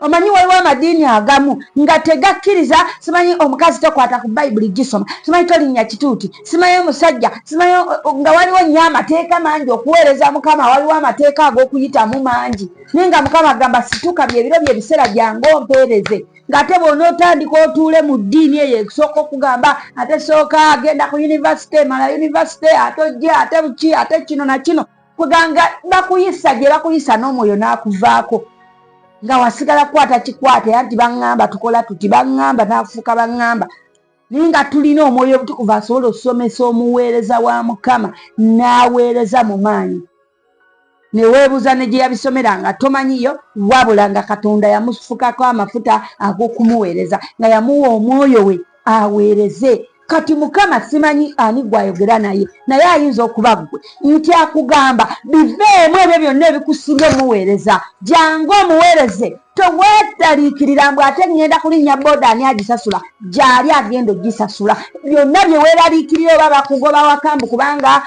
Omanyi waliwo amadiini agamu nga tegakkiriza simanyi omukazi tokwata ku Bayibuli gisoma simanyi tolinnya kituuti simanyi omusajja simanyi nga waliwo nnyo amateeka mangi okuweereza Mukama waliwo amateeka ag'okuyitamu mangi naye nga Mukama agamba situka byebiro byebiseera byange ompeereze ng'ate bw'onootandika otuule mu ddiini eyo ekusooka okugamba ate sooka agenda ku yunivasite mala yunivasite ate ojje ate buki ate kino na kino kuganga bakuyisa gye bakuyisa n'omwoyo n'akuvaako nga wasigala kwata kikwate anti baŋŋamba tukola tuti baŋŋamba n'afuuka baŋŋamba naye nga tulina omwoyo obutukuvu asobola okusomesa omuweereza wa Mukama n'aweereza mu maanyi neweebuuza ne gye yabisomera nga tomanyiyo wabula nga Katonda yamufukako amafuta ag'okumuweereza nga yamuwa omwoyo we aweereze. Kati Mukama simanyi ani gwayogera naye ayinza okuba ggwe nti akugamba biveemu ebyo byonna ebikusinga omuweereza jangu omuweereze toweetaliikirira mbw ate ngenda kulinnya booda ani agisasula gyali agenda ogisasula byonna bye weeraliikirira oba bakugoba wakambu kubanga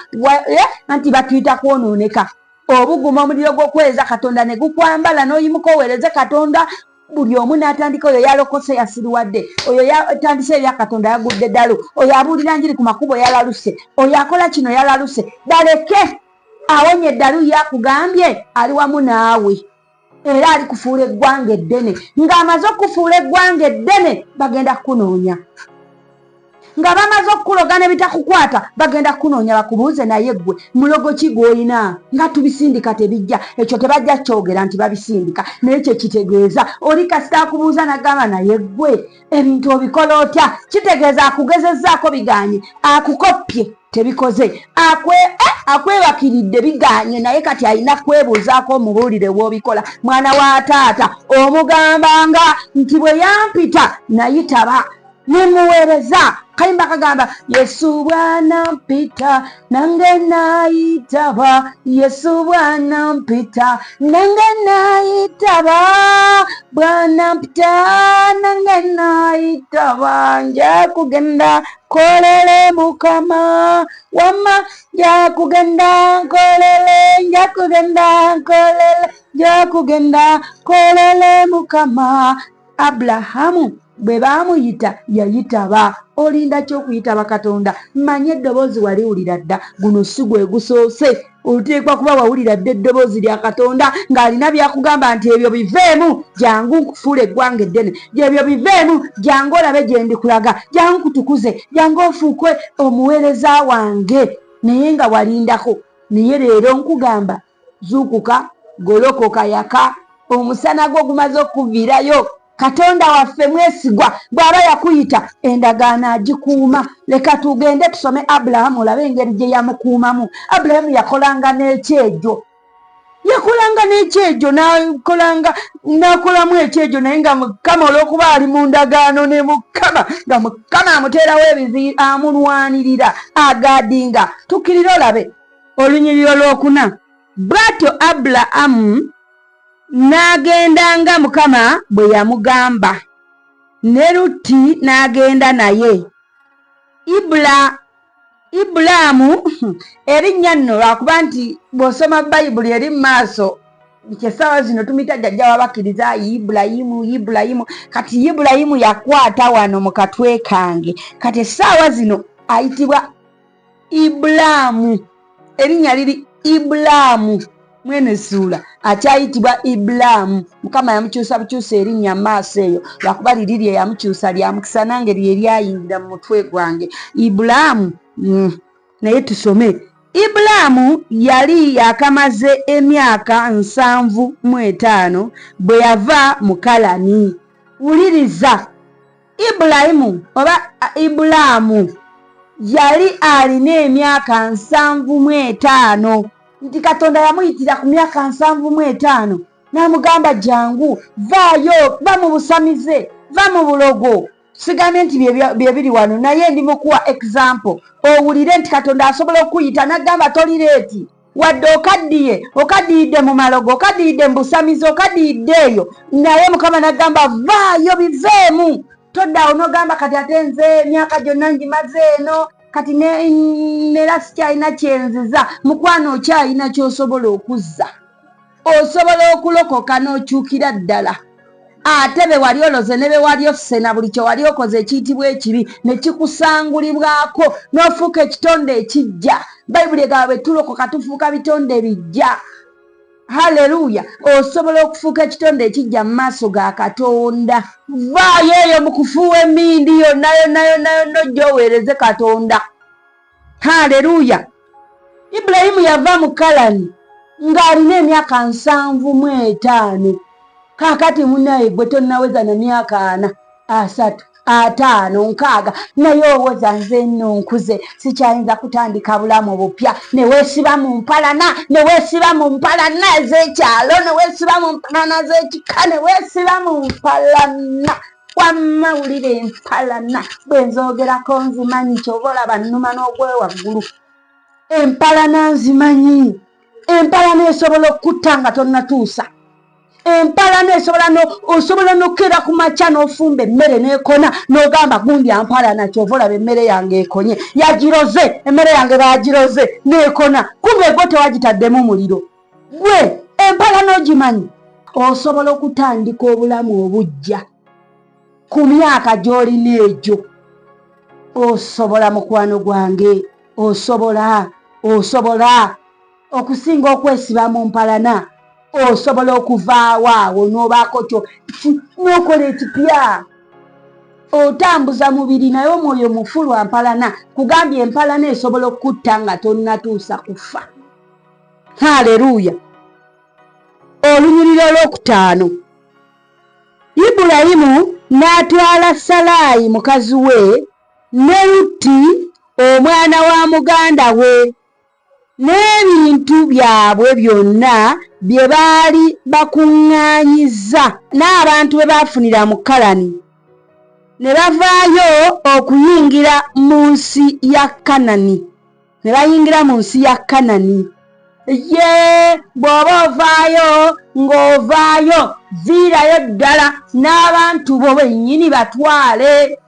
anti batuyita kwonooneka obuguma omuliro gw'okuweereza Katonda ne gukwambala n'oyimuka oweereze Katonda buli omu n'atandika oyo yalokose yasiriwadde oyo yatandise ebya Katonda yagudde ddalo oyo abuulira njiri ku makubo yalaluse oyo akola kino yalaluse baleke awonye eddalu yakugambye ali wamu naawe era ali kufuula eggwanga eddene ng'amaze okufuula eggwanga eddene bagenda kukunoonya nga bamaze okukuloga ne bitakukwata bagenda kukunoonya bakubuuze naye ggwe mulogo ki gw'olina nga tubisindika tebijja ekyo tebajja kyogera nti babisindika naye kye kitegeeza oli kasita akubuuza nagamba naye ggwe ebintu obikola otya kitegeeza akugezezzaako biganye akukoppye tebikoze akwebakiridde biganye naye kati alina kwebuuzaako omubuulire w'obikola mwana wa taata omugambanga nti bwe yampita nayitaba nemuweereza kayimba kagamba Yesu bwana mpita nange nayitaba Yesu bwana mpita nange nayitaba bwana mpita nange nayitaba nja kugenda kolele Mukama wama nja kugenda kolele nja kugenda kolele nja kugenda kolele Mukama. Abulahamu bwe baamuyita yayitaba. Olinda ky'okuyitaba Katonda manye eddoboozi waliwulira dda guno si gwe gusoose oteekwa kuba wawulira dda eddoboozi lya Katonda ng'alina byakugamba nti ebyo biveemu jangu nkufuula eggwanga eddene ebyo biveemu jangu olabe gye ndikulaga jangu kutukuze jangu ofuukwe omuweereza wange naye nga walindako naye leero nkugamba zuukuka golokoka yaka omusana gwo gumaze okuviirayo. Katonda waffe mwesigwa bw'aba yakuyita endagaano agikuuma. Leka tugende tusome Abulahamu olabe engeri gye yamukuumamu. Abulahamu yakolanga n'ekyejo n'akolamu ekyejo naye nga Mukama olw'okuba ali mu ndagaano ne Mukama nga Mukama amuteerawo ebizibu amulwanirira agaadinga. Tukkirire olabe olunyiriro lwokuna bw'atyo Abulahamu n'agenda nga Mukama bwe yamugamba ne Lutti n'agenda naye. Ibulaamu erinnya nno lwakuba nti bw'osoma Bayibuli eri mu maaso kyessaawa zino tumita jjajja wabakiriza Ibulayimu kati Ibulayimu yakwata wano mu katwe kange kati essaawa zino ayitibwa Ibulaamu erinnya liri Ibulaamu mwene suula akyayitibwa Ibulaamu. Mukama yamukyusa bukyusa erinnya maaso eyo lwakuba liri lye yamukyusa lyamukisa nange lye lyayingira mu mutwe gwange Ibulaamu. Naye tusome. Ibulaamu yali yakamaze emyaka 75 bwe yava mu Kalani. Wuliriza Ibulayimu oba Ibulaamu yali alina emyaka 75 nti Katonda yamuyitira ku myaka 75 n'amugamba jangu vaayo va mu busamize va mu bulogo. Sigamye nti bye biri wano naye ndi mukuwa example owulire nti Katonda asobola okuyita n'agamba tolireeti wadde okadiyidde mu malogo okadiyidde mu busamize okadiyidde eyo naye Mukama n'agamba vaayo biveemu. Toddawo n'ogamba kati ate nze emyaka gyonna ngimaze eno kati nera sikyalina kyenziza. Mukwano okyalina ky'osobola okuzza, osobola okulokoka n'okyukira ddala. Ate be wali oloze ne be wali osse na buli kye wali okoze ekiyitibwa ekibi ne kikusangulibwako n'ofuuka ekitonde ekijja. Bayibuli egamba bwe tulokoka tufuuka bitonde bijja. Haleluya! Osobola okufuuka ekitonde ekijja mu maaso ga Katonda. Vaayo eyo mu kufuuwa emmindi yonna ojja oweereze Katonda. Haleluya! Ibulayimu yava mu Kalani ng'alina emyaka 75. Kaakati munnaye gwe tonnaweza na myaka 4, 3, 5, 6 naye owoza nze nno nkuze sikyayinza kutandika bulamu bupya. Ne weesiba mu mpalana ez'ekyalo, ne weesiba mu mpalana z'ekika, ne weesiba mu mpalana. Wamawulire empalana bwe nzoogerako nzimanyi ky'oba olaba nnuma n'ogwewaggulu. Empalana nzimanyi. Empalana esobola okutta nga tonnatuusa. Empalana osobola n'okera ku makya n'ofumba emmere n'ekona n'ogamba gundi ampalana ky'ova olaba emmere yange ekonye. Yagiroze, emmere yange baagiroze n'ekona. Kumbe gwe tewagitaddemu muliro. Gwe empalana ogimanyi. Osobola okutandika obulamu obujja ku myaka gy'olina egyo. Osobola mukwano gwange, osobola okusinga okwesiba mu mpalana. Osobola okuvaawo awo n'obaako kyo n'okola ekipya. Otambuza mubiri naye omwoyo mufu lwa mpalana. Kugambye empalana esobola okutta nga tonnatuusa kufa. Haleluya! Olunyiriro olwokutaano. Ibulayimu n'atwala Salaayi mukazi we ne Lutti omwana wa muganda we n'ebintu byabwe byonna bye baali bakuŋŋaanyizza n'abantu be baafunira mu Kalani, ne bavaayo okuyingira mu nsi ya Kanani. Ne bayingira mu nsi ya Kanani. Bw'oba ovaayo ng'ovaayo viirayo ddala n'abantu bo bennyini batwale.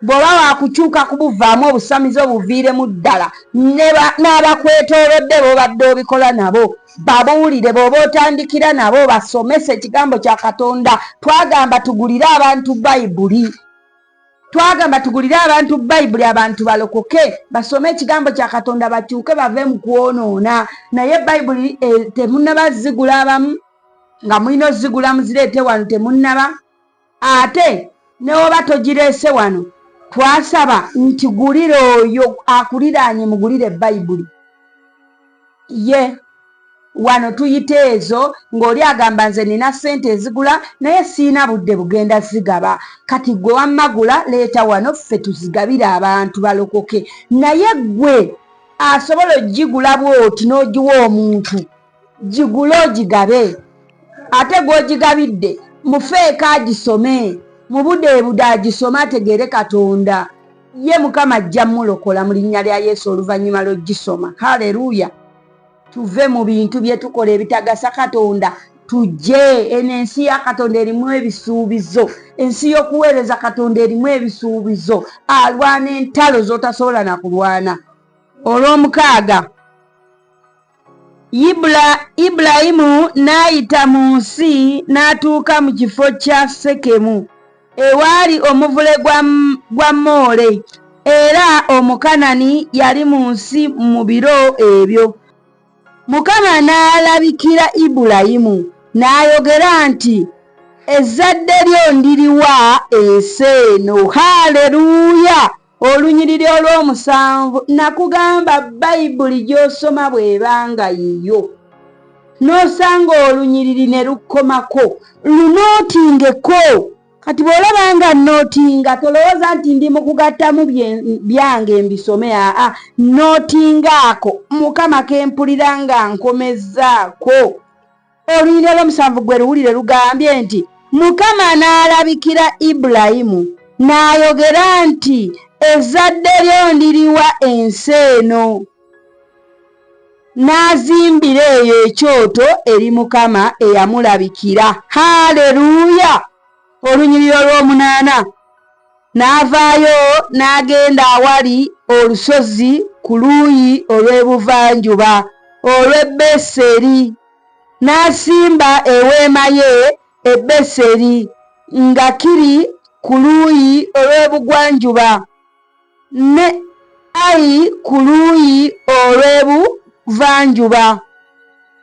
Bw'oba waakukyuka kubuvaamu obusamizi obuviiremu ddala n'abakwetoolodde b'obadde obikola nabo babuwulire. Bw'oba otandikira nabo basomese ekigambo kya Katonda. Twagamba tugulire abantu Bayibuli. Abantu balokoke basome ekigambo kya Katonda bakyuke bave mu kwonoona. Naye Bayibuli temunnaba zigula abamu nga mulina ozigula muzireete wano temunnaba. Ate ne oba togireese wano twasaba nti gulira oyo akuliraanye mugulire Bayibuli. Wano tuyite ezo ng'oli agamba nze nina ssente ezigula naye siina budde bugenda zigaba. Kati gwe wammagula leeta wano ffe tuzigabire abantu balokoke. Naye gwe asobola ogigula bw'oti n'ogiwa omuntu, gigule ogigabe. Ate gw'ogigabidde mufeeko agisome, mu budeebude agisome ategeere Katonda. Ye Mukama ajja mulokola mu linnya lya Yesu oluvannyuma lw'ogisoma. Haleluya! Tuve mu bintu bye tukola ebitagasa Katonda, tujje. Eno ensi ya Katonda erimu ebisuubizo. Ensi y'okuweereza Katonda erimu ebisuubizo. Alwana entalo z'otasobola na kulwana. Olw'omukaaga, Ibulayimu n'ayita mu nsi n'atuuka mu kifo kya Sekemu ewaali omuvule gwa Moole, era Omukanani yali mu nsi mu biro ebyo. Mukama n'alabikira Ibulayimu n'ayogera nti ezzadde lyo ndiriwa ensi eno. Haleluya! Olunyiriri olw'omusanvu. Nakugamba Bayibuli gy'osoma bw'ebanga yiyo n'osanga olunyiriri ne lukomako lunootingeko. kati bw'olabanga nootinga tolowooza nti ndi mu kugattamu byange mbisome nootingaako Mukama kempulira nga nkomezzaako. Oluyimba lw'omusanvu gwe luwulire lugambye nti Mukama n'alabikira Ibulayimu n'ayogera nti ezzadde lyo ndiriwa ensi eno. N'azimbira eyo ekyoto eri Mukama eyamulabikira. Haleluya! Olunyiriri olw'omunaana. N'avaayo n'agenda awali olusozi ku luuyi olw'ebuvanjuba olw'e Beseri. N'asimba eweema ye e Beseri nga kiri ku luuyi olw'ebugwanjuba ne Ayi ku luuyi olw'ebuvanjuba.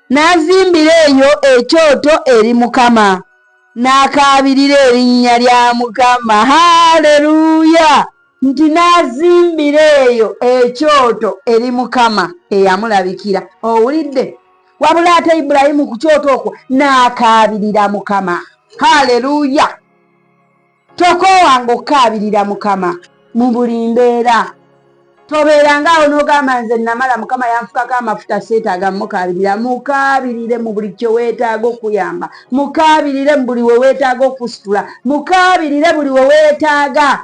N'azimbira eyo ekyoto eri Mukama n'akaabirira erinnya lya Mukama. Haleluya! Nti n'azimbira eyo ekyoto eri Mukama eyamulabikira. Owulidde? Wabula ate Ibulayimu ku kyoto okwo n'akaabirira Mukama. Haleluya! Tokoowanga okukaabirira Mukama mu buli mbeera. Tobeerangaawo n'ogamba nze namala Mukama yanfukako amafuta seetaaga mukaabirira. Mukaabirire mu buli kye weetaaga okuyamba. Mukaabirire mu buli we weetaaga okusitula. Mukaabirire buli we weetaaga.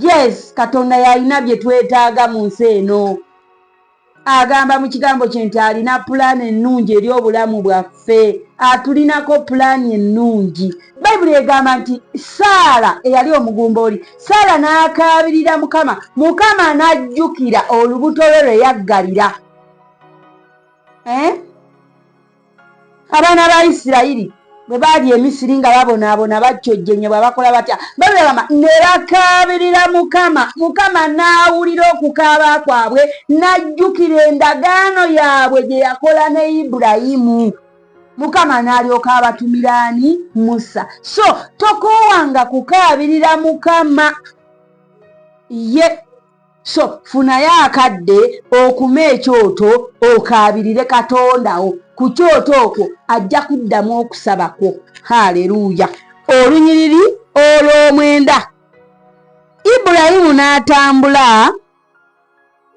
Yes, Katonda yalina bye twetaaga mu nsi eno. Agamba mu kigambo kye nti alina pulaani ennungi eri obulamu bwaffe. Atulinako pulaani ennungi. Bayibuli egamba nti Saala eyali omugumbooli, Saala n'akaabirira Mukama, Mukama n'ajjukira olubuto lwe lwe yaggalira. Abaana ba Isirayiri bwe baali e Misiri nga babonaabona bacojjenye bwe bakola batya, bagamba ne bakaabirira Mukama. Mukama n'awulira okukaaba kwabwe, n'ajjukira endagaano yaabwe gye yakola ne Ibulayimu. Mukama n'alyoka abatumira ani? Musa. So tokoowanga kukaabirira Mukama ye. So funayo akadde okuma ekyoto okaabirire Katondawo. Ku kyoto okwo ajja kuddamu okusaba kwo. Haleluya! Olunyiriri olw'omwenda. Ibulayimu n'atambula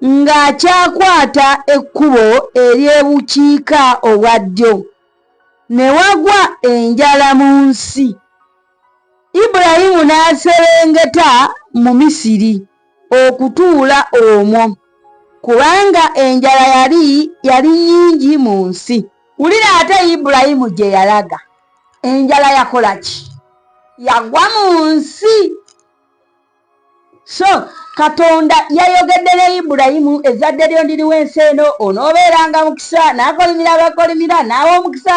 ng'akyakwata ekkubo ery'ebukiika obwa ddyo. Ne wagwa enjala mu nsi. Ibulayimu n'aserengeta mu Misiri okutuula omwo, kubanga enjala yali nnyingi mu nsi. Wulira ate Ibulayimu gye yalaga, enjala yakola ki? Yagwa mu nsi. So Katonda yayogedde ne Ibulayimu, ezzadde lyo ndiriwa ensi eno, onoobeeranga mukisa, n'akolimira abakolimira, naawe omukisa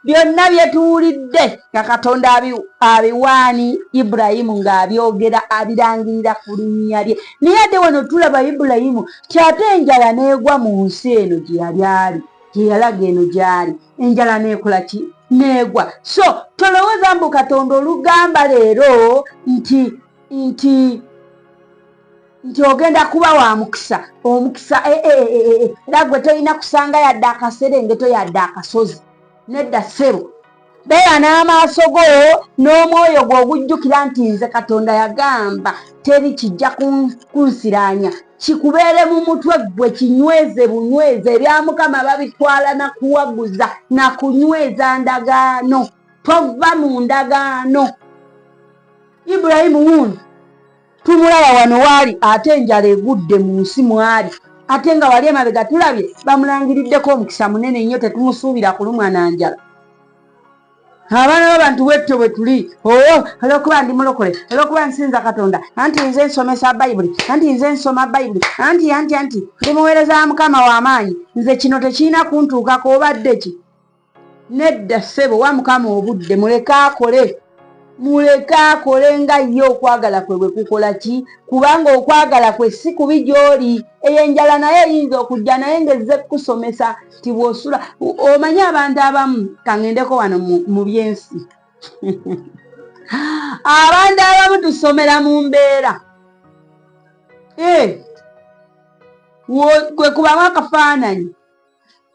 byonna byetuwulidde nga Katonda abiwaani Ibulayimu ng'abyogera abirangirira ku linnya lye. Naye ate wano tulaba Ibulayimu ti ate enjala n'egwa mu nsi eno gye yali ali, gye yalaga eno gy'ali, enjala n'ekola ki? N'egwa. So tolowooza mbu Katonda olugamba leero nti ogenda kuba wa mukisa. Omukisa era gwe tolina kusanga yadde akaserengeto yadde akasozi. Nedda ssebo, beera n'amaaso go n'omwoyo gwo ogujjukira nti nze Katonda yagamba teri kijja kunsiraanya. Kikubeere mu mutwe gwe, kinyweze bunyweze. Ebya Mukama babitwala na kuwaguza na kunyweza ndagaano. Tova mu ndagaano. Ibulayimu wuno tumulaba wano waali ate enjala egudde mu nsi mwali, ate nga wali emabega tulabye bamulangiriddeko omukisa munene nnyo, tetumusuubira kulumwa na njala. Abaana b'abantu bwetto bwe tuli, olw'okuba ndi mulokole, olw'okuba nsinza Katonda, anti nze nsomesa Bayibuli, anti nze nsoma Bayibuli, anti ndi muweereza wa Mukama w'amaanyi, nze kino tekirina kuntuukako. Obadde ki? Nedda ssebo, wa Mukama obudde, muleke akole. Muleke akole nga ye okwagala kwe bwe kukola ki? Kubanga okwagala kwe si kubi gy'oli. Eyo enjala naye eyinza okujja naye ng'ezze kusomesa ti bw'osula. Omanyi abantu abamu, kaŋŋendeko wano mu byensi. Abantu abamu tusomera mu mbeera. Kwe kubamu akafaananyi.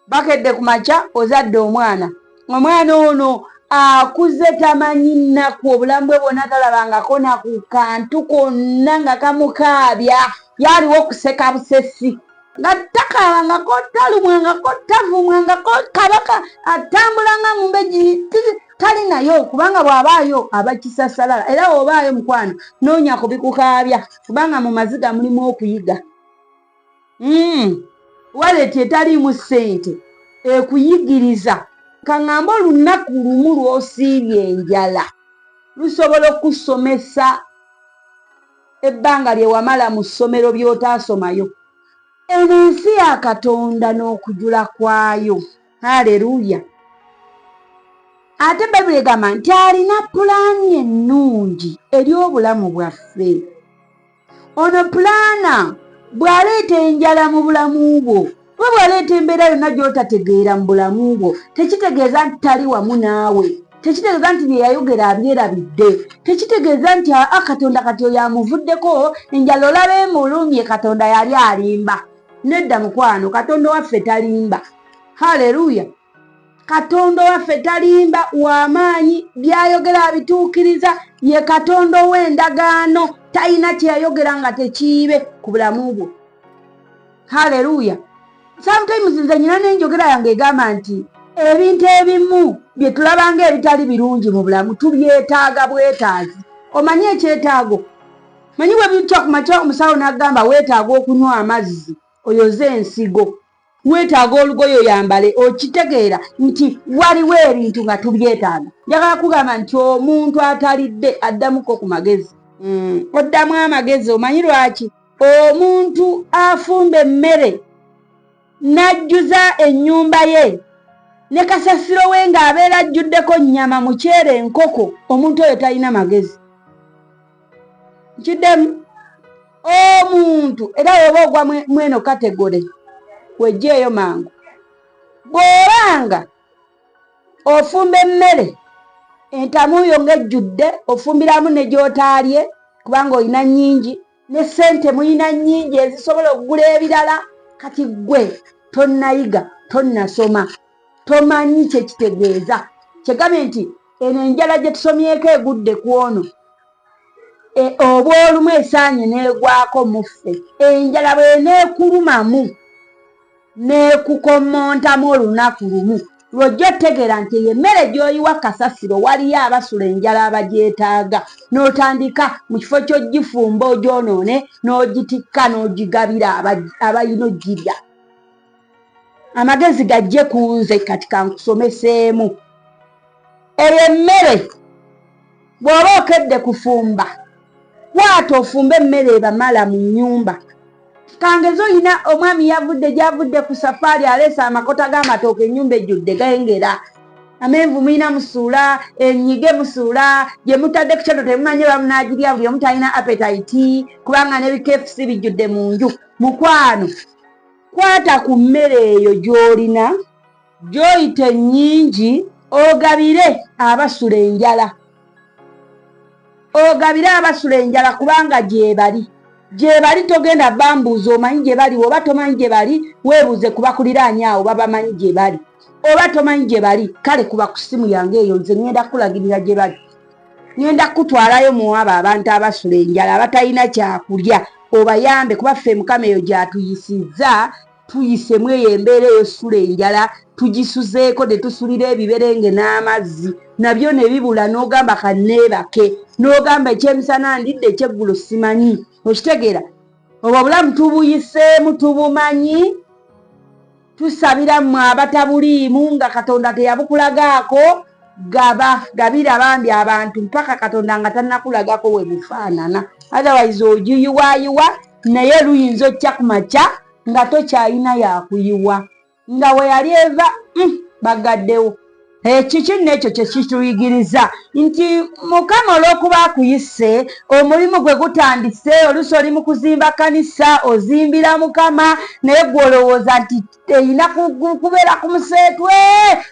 Bakedde ku makya ozadde omwana. Omwana ono akuze tamanyi nnaku obulamu bwe bwonna talabangako na ku kantu konna nga kamukaabya yaliwo okuseka busesi nga takaabangako talumwangako tavumwangako kabaka atambula nga mumbeji tali nayo kubanga bw'abaayo abakisasalala era obaayo mukwano noonya kubikukaabya kubanga mu maziga mulimu okuyiga waleti etaliimu ssente ekuyigiriza kaŋŋamba olunaku lumu lw'osiibye enjala lusobola okusomesa ebbanga lye wamala mu ssomero by'otaasomayo. Eno ensi ya Katonda n'okujula kwayo. Haleluya. Ate Bayibuli egamba nti alina pulaani ennungi eri obulamu bwaffe. Ono pulaana bw'aleeta enjala mu bulamu bwo oba bw'aleeta embeera yonna gy'otategeera mu bulamu bwo tekitegeeza nti tali wamu naawe, tekitegeeza nti bye yayogera abyerabidde, tekitegeeza nti Katonda kati oyo amuvuddeko enjala olaba emulumye Katonda yali alimba. Nedda mukwano, Katonda waffe talimba. Haleluya. Katonda waffe talimba, w'amaanyi, byayogera abituukiriza, ye Katonda ow'endagaano, talina kyeyayogera nga tekiibe ku bulamu bwo. Haleluya. Sometimes nze nyina n'enjogera yange egamba nti ebintu ebimu bye tulabanga ebitali birungi mu bulamu tubyetaaga bwetaazi. Omanyi ekyetaago? Manyi bwe bitya ku makya omusawo n'agamba weetaaga okunywa amazzi oyoze ensigo, weetaaga olugoye oyambale, okitegeera nti waliwo ebintu nga tubyetaaga. Njagala kugamba nti omuntu atalidde addamuko ku magezi. Oddamu amagezi. Omanyi lwaki? Omuntu afumba emmere n'ajjuza ennyumba ye ne kasasiro we ng'abeera ajjuddeko nnyama, muceere, enkoko, omuntu oyo talina magezi. Nkiddemu omuntu era oba ogwa mweno kategore wejjeeyo mangu. Bw'obanga ofumba emmere entamu yo ng'ejjudde ofumbiramu ne gy'otaalye kubanga olina nnyingi ne ssente muyina nnyingi ezisobola okugula ebirala, kati gwe tonnayiga, tonnasoma, tomanyi kyekitegeeza. Kyegambye nti eno enjala gye tusomyeko egudde ku ono oba olumu esaanye n'egwako muffe. Enjala bw'eneekulumamu n'ekukommontamu olunaku lumu lw'ojja otegeera nti eyo emmere gy'oyiwa kasasiro waliyo abasula enjala abagyetaaga, n'otandika mu kifo ky'ogifumba ogyonoone n'ogitikka n'ogigabira abayina ogirya. Amagezi gajje ku nze kati kankusomeseemu. Eyo emmere bw'oba okedde kufumba bw'ato ofumba emmere ebamala mu nnyumba. Kangezo olina omwami gyavudde ku safaari aleese amakota g'amatooke, ennyumba ejjudde gengera. Amenvu muyina musuula, ennyige musuula, gye mutadde ku kyoto temumanyi bamunaagirya, buli omu talina appetite kubanga n'ebikefusi bijjudde mu nju. Mukwano, kwata ku mmere eyo gy'olina, gy'oyita ennyingi, ogabire abasula enjala. Ogabire abasula enjala kubanga gyebali. Gyebali togenda bambuuza omanyi gye bali, oba tomanyi gye bali weebuuze kubakuliraanye awo babamanyi gye bali. Oba tomanyi gye bali, kale kuba ku ssimu yange eyo nze ŋŋenda kulagirira gye bali. Ŋŋenda kutwalayo mu abo abantu abasula enjala abatalina kyakulya, obayambe kuba ffe Mukama eyo gy'atuyisizza, tuyisemu eyo embeera eyo sula enjala, tugisuzeeko ne tusulira ebiberenge n'amazzi, nabyo ne bibula n'ogamba kanneebake, n'ogamba ekyemisana ndidde ekyeggulo simanyi. Okitegeera? Obwo obulamu tubuyiseemu tubumanyi, tusabira mmwe abatabuliimu nga Katonda teyabukulagaako, gabira bambi abantu mpaka Katonda nga tannakulagako we bufaanana. Otherwise ogiyiwayiwa naye luyinza okya ku makya nga tokyayina yakuyiwa, nga we yali eva bagaddewo. Kiki n'ekyo kye kituyigiriza nti Mukama olw'okuba akuyise, omulimu gwe gutandise, oluusi oli mu kuzimba kanisa ozimbira Mukama naye gwe olowooza nti eyina kubeera ku museetwe.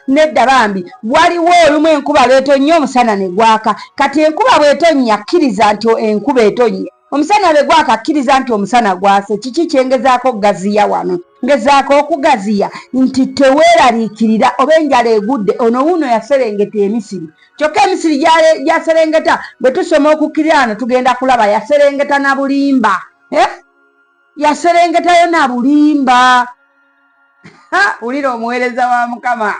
Nedda bambi, waliwo olumu enkuba lw'etonnya omusana ne gwaka. Kati enkuba bw'etonnya kkiriza nti enkuba etonnya, omusana bwe gwakakkiriza nti omusana gwase, kiki kyengezaako gaziya wano? Ngezaako okugaziya nti teweeraliikirira oba enjala egudde. Ono wuuno yaserengeta Emisiri, kyokka Emisiri gyaserengeta bwe tusoma okukkirira wano tugenda kulaba yaserengeta na bulimba. Yaserengetayo na bulimba. Wulira omuweereza wa Mukama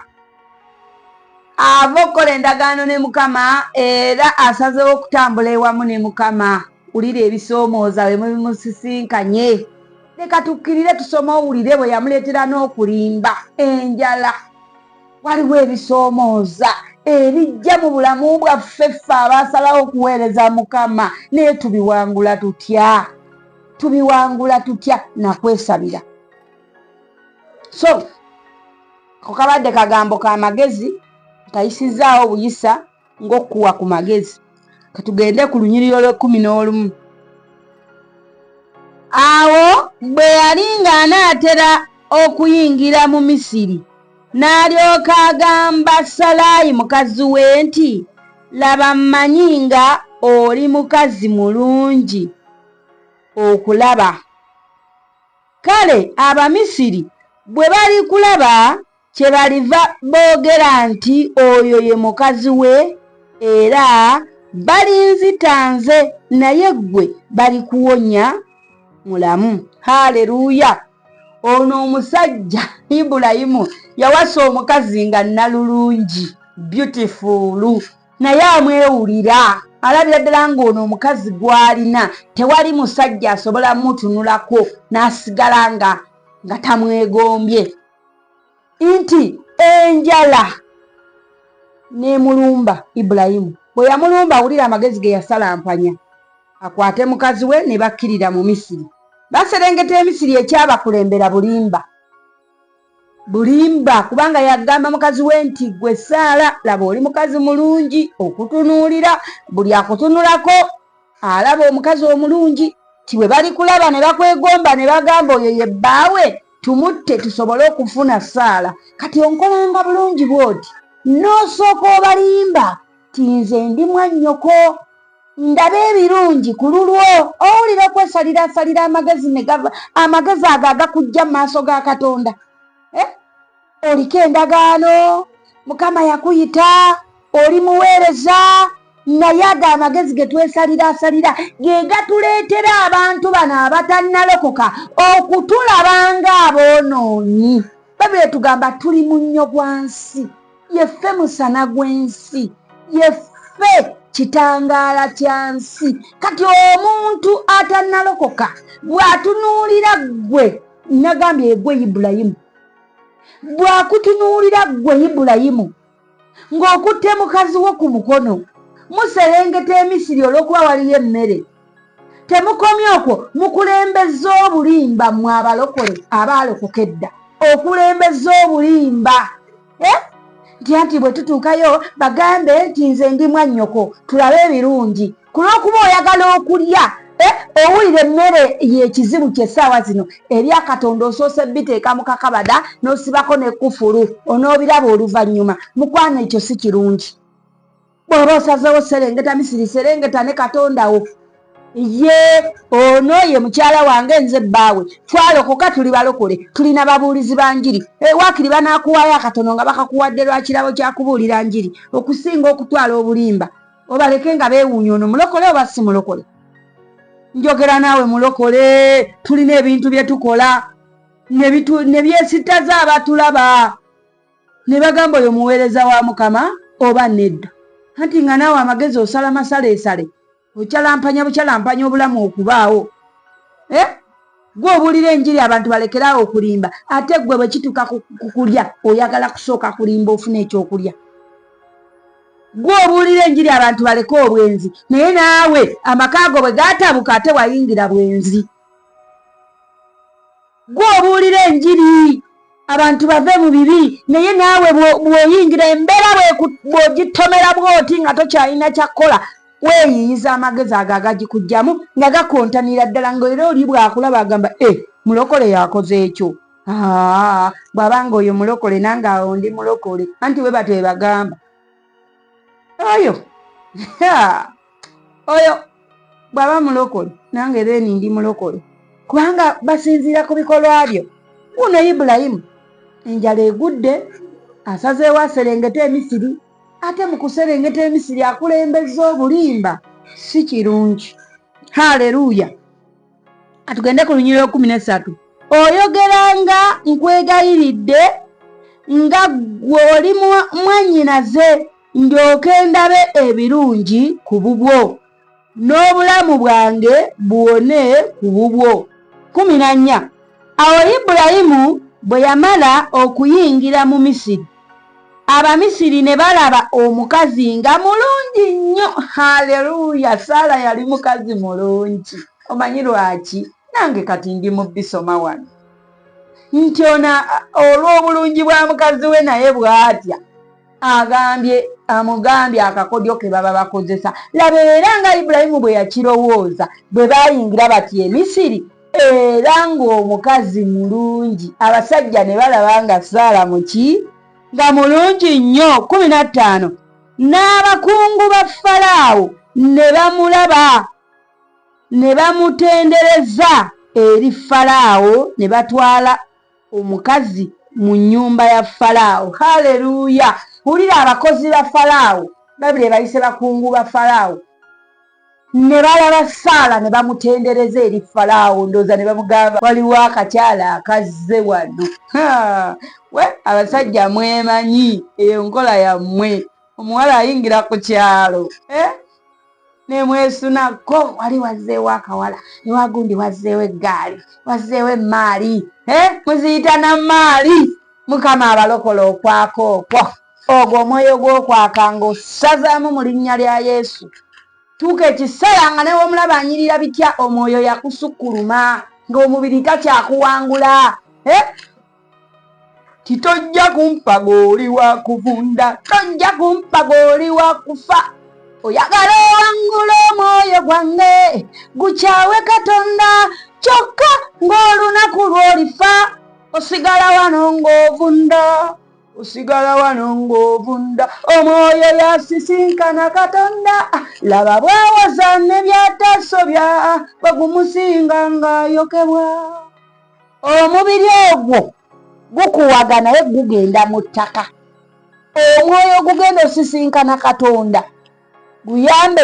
ava okukola endagaano ne Mukama era asazeewo okutambula ewamu ne Mukama. Wulira ebisoomooza bwe mubimusisinkanye. Leka tukkirire tusome owulire bwe yamuleetera n'okulimba enjala. Waliwo ebisoomooza ebijja mu bulamu bwaffe ffe abaasalawo okuweereza Mukama naye tubiwangula tutya? Tubiwangula tutya? Nakwesabira. So kokabadde kagambo ka magezi kayisizaawo buyisa ng'okuwa ku magezi. Katugende ku lunyiriro lw'11. Awo bwe yali ng'anaatera okuyingira mu Misiri, n'alyoka agamba Salaayi mukazi we nti, laba mmanyi nga oli mukazi mulungi okulaba. Kale Abamisiri bwe balikulaba kye baliva boogera nti oyo ye mukazi we, era balinzitanze naye ggwe balikuwonya mulamu. Haleluya! Ono omusajja Ibulayimu yawasa omukazi nga nalulungi, beautiful, naye amwewulira. Alabira ddala ng'ono omukazi gw'alina tewali musajja asobola mutunulako n'asigala nga tamwegombye. Nti enjala n'emulumba Ibulayimu. Bwe yamulumba wulira amagezi ge yasalampanya akwate mukazi we ne bakkirira mu Misiri. Baserengeta Emisiri ekyabakulembera bulimba. Bulimba kubanga yagamba mukazi we nti gwe Saala, laba oli mukazi mulungi okutunuulira, buli akutunulako alaba omukazi omulungi. Ti bwe bali kulaba ne bakwegomba ne bagamba oyo ye bbaawe, tumutte tusobole okufuna Saala. Kati onkolanga bulungi bw'oti n'osooka obalimba ti nze ndi mwannyoko, ndaba ebirungi ku lulwo. Owulira okwesalirasalira amagezi ne gava, amagezi ago agakujja mu maaso ga Katonda. Oliko endagaano, Mukama yakuyita, oli muweereza, naye ago amagezi ge twesalirasalira ge gatuleetera abantu bano abatannalokoka okutulaba ng'aboonoonyi. Babire tugamba tuli munnyo gwa nsi, yeffe musana gw'ensi, yeffe kitangaala kya nsi. Kati omuntu atannalokoka bw'atunuulira ggwe, nagambye ggwe Ibulayimu, bw'akutunuulira ggwe Ibulayimu ng'okutte mukazi wo ku mukono, muserengeta Emisiri olw'okuba waliyo emmere, temukomye okwo, mukulembeza obulimba mmwe abalokole abaalokoka edda, okulembeza obulimba. Nti anti bwe tutuukayo bagambe nti nze ndi mwannyoko, tulabe ebirungi. Ku lw'okuba oyagala okulya, owulira emmere y'ekizibu ky'essaawa zino, ebya Katonda osoose biteeka mu kakabada n'osibako n'ekkufulu, onoobiraba oluvannyuma. Mukwano ekyo si kirungi. Bw'oba osazeewo serengeta Misiri, serengeta ne Katonda wo. Ye ono ye mukyala wange nze bbaawe, twalokoka tuli balokole, tulina babuulizi ba njiri. Waakiri banaakuwaayo akatono nga bakakuwadde lwa kirabo kya kubuulira njiri okusinga okutwala obulimba. Obaleke nga beewuunya ono mulokole oba si mulokole. Njogera naawe mulokole, tulina ebintu bye tukola ne byesittaza abatulaba ne bagamba oyo muweereza wa Mukama oba nedda. Anti nga naawe amagezi osala masaleesale, bukyalampanya obulamu okubaawo. Gwe obuulira enjiri abantu balekerawo okulimba, ate gwe bwe kituuka ku kulya oyagala kusooka kulimba ofuna ekyokulya. Gwe obuulira enjiri abantu baleke obwenzi, naye naawe amaka go bwe gaatabuka ate wayingira bwenzi. Gwe obuulira enjiri abantu bave mu bibi, naye naawe bw'oyingira embeera bw'ogitomera bw'oti nga tokyalina kyakkola, weeyiyiza amagezi ago agagikujjamu nga gakontanira ddala ng'era oli bw'akulaba agamba mulokole yakoze ekyo. Bw'abanga oyo mulokole nange awo ndi mulokole. Anti bwe batyo bebagamba oyo bw'aba mulokole nange then ndi mulokole kubanga basinziira ku bikolwa byo. Uno Ibulayimu enjala egudde asazeewo aserengeta e Misiri, ate mu kuserengeta e Misiri akulembeza obulimba, si kirungi. Haleluya. Atugende ku Lunyiriri 13. Oyogeranga nkwegayiridde nga gwe oli mwannyinaze, ndyoke ndabe ebirungi ku bubwo, n'obulamu bwange buwone ku bubwo. 14. Awo Ibulayimu bwe yamala okuyingira mu Misiri, Abamisiri ne balaba omukazi nga mulungi nnyo. Haleluya. Saala yali mukazi mulungi. Omanyi lwaki? Nange kati ndi mu bisoma wano nti olw'obulungi bwa mukazi we naye bw'atya amugambye akakodyo ke baba bakozesa. Laba era nga Ibulayimu bwe yakirowooza bwe bayingira bati e Misiri, era ng'omukazi mulungi, abasajja ne balaba nga Saala muki nga mulungi nnyo. 15. N'abakungu ba Falaawo ne bamulaba ne bamutendereza eri Falaawo, ne batwala omukazi mu nnyumba ya Falaawo. Haleluya. Hulira abakozi ba Falaawo babire bayise bakungu ba Falaawo ne balaba Saala ne bamutendereza eri Falaawo, ndooza ne bamugamba waliwo akakyala akazze wano. We abasajja mwemanyi eyo nkola yammwe. Omuwala ayingira ku kyalo nemwesunako, wali wazzeewo akawala, newagundi wazzeewo eggaali, wazzeewo emaali, muziyita namaali. Mukama abalokola okwako okwo. Ogwo omwoyo gw'okwaka ng'osazaamu mu linnya lya Yesu. Tuuka ekiseera nga newomulaba anyirira bitya, omwoyo yakusukkuluma ng'omubiri takyakuwangula. Titojja kumpa g'oli wa kuvunda, tojja kumpa g'oli wa kufa. Oyagala owangula omwoyo gwange gukyawe Katonda, kyokka ng'olunaku lw'olifa osigala wano ng'ovunda, osigala wano ng'ovunda. Omwoyo yasisinkana Katonda, laba bwawoza ne byatasobya bagumusinga ng'ayokebwa. Omubiri ogwo gukuwaga naye gugenda mu ttaka. Omwoyo gugenda osisinkana Katonda, guyambe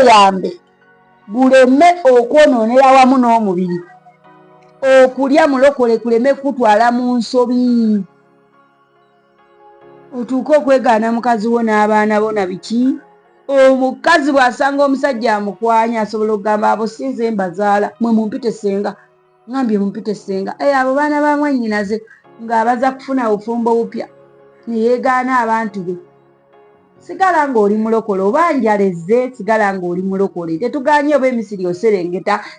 guleme okwonoonera wamu n'omubiri. Okulya mulokole kuleme kutwala mu nsobi, otuuke okwegaana mukazi wo n'abaana bo na biki. Omukazi bw'asanga omusajja amukwanya asobola okugamba abo sinze mbazaala, mwe mumpite senga, ngambye mumpite senga. Abo baana ba mwannyinaze ng'abaza kufuna bufumbo bupya ne yeegaana abantu be. Sigala ng'oli mulokole, oba njalezze sigala ng'oli mulokole. Tetuganye oba Emisiri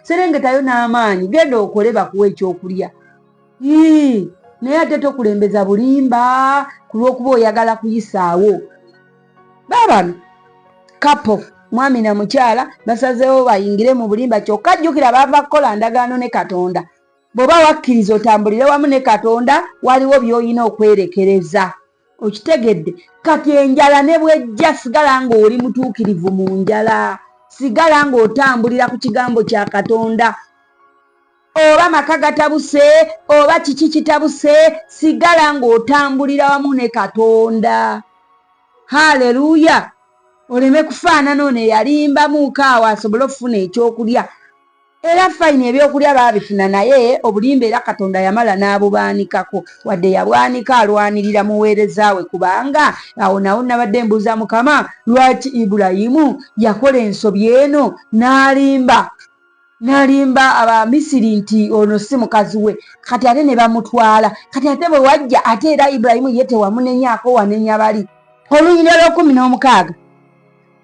serengetayo n'amaanyi, genda okole bakuwa ekyokulya. Naye ate tokulembeza bulimba ku lw'okuba oyagala kuyisaawo. Baabano kapo mwami na mukyala basazeewo bayingire mu bulimba, kyokka jjukira baava kukola ndagaano ne Katonda. Bw'oba wakkiriza otambulire wamu ne Katonda, waliwo by'olina okwerekereza. Okitegedde? Kati enjala ne bwejja sigala ng'oli mutuukirivu mu njala, sigala ng'otambulira ku kigambo kya Katonda. Oba maka gatabuse oba kiki kitabuse, sigala ng'otambulira wamu ne Katonda. Haleluya. Oleme kufaanana ono eyalimbamu kaawa asobole okufuna ekyokulya. Era fayini ebyokulya baabifuna, naye obulimba era Katonda yamala n'abubaanikako, wadde yabwanika alwanirira muweereza we, kubanga awo nawo nabadde mbuuza Mukama lwaki Ibulayimu yakola ensobi eno n'alimba Abamisiri nti ono si mukazi we, kati ate ne bamutwala. Kati ate bwe wajja ate era Ibulayimu ye tewamunenyaako, wanenya bali. Olunyiriri 16.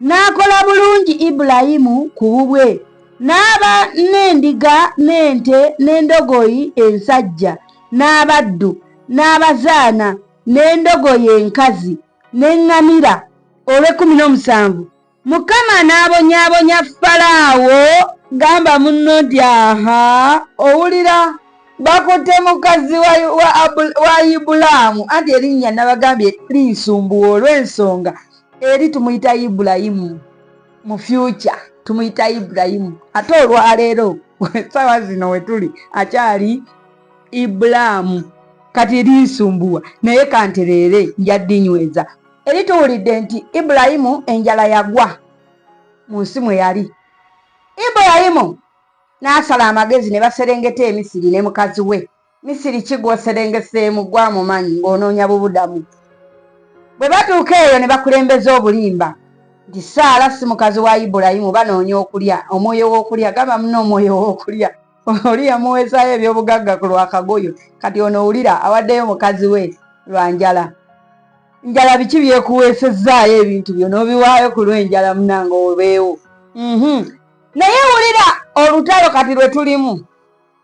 N'akola bulungi Ibulayimu ku bubwe, n'aba n'endiga n'ente n'endogoyi ensajja n'abaddu n'abazaana n'endogoyi enkazi n'eŋŋamira. Olw'e17. Mukama n'abonyaabonya Falaawo, gamba munno nti owulira bakutte mukazi wa Ibulaamu, anti erinnya nabagambye linsumbuwa olw'ensonga eri tumuyita Ibulayimu mu future. tumuyita Ibulayimu ate olwaleero sawa zino wetuli akyali Ibulaamu kati linsumbuwa naye kantereere njadinyweza erituwulidde nti Ibulayimu enjala yagwa mu nsi mwe yali. Ibulayimu n'asala amagezi ne baserengeta e Misiri ne mukazi we. Misiri ki gw'oserengeseemu gwamumanyi ng'onoonya bubudamu. Bwe batuuka eyo ne bakulembeza obulimba nti Saala si mukazi wa Ibulayimu banoonya okulya omwoyo w'okulya gamba muno omwoyo w'okulya oli yamuweesaayo ebyobugagga ku lwakagoyo kati ono owulira awaddeyo mukazi we lwa njala. Njala biki byekuweesezzaayo ebintu byo n'obiwaayo ku lw'enjala munange obeewo. Naye wulira olutalo kati lwe tulimu.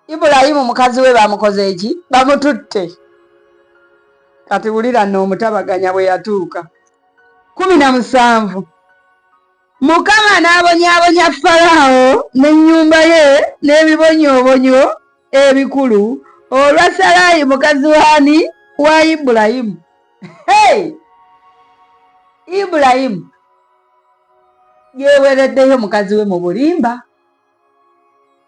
Ibulayimu mukazi we bamukoze eki? Bamututte. Kati wulira nno omutabaganya bwe yatuuka 17 Mukama n'abonyaabonya Falaawo n'ennyumba ye n'ebibonyoobonyo ebikulu olwa Salaayi mukazi waani wa Ibulayimu. Ibulayimu yeewereddeyo mukazi we mu bulimba.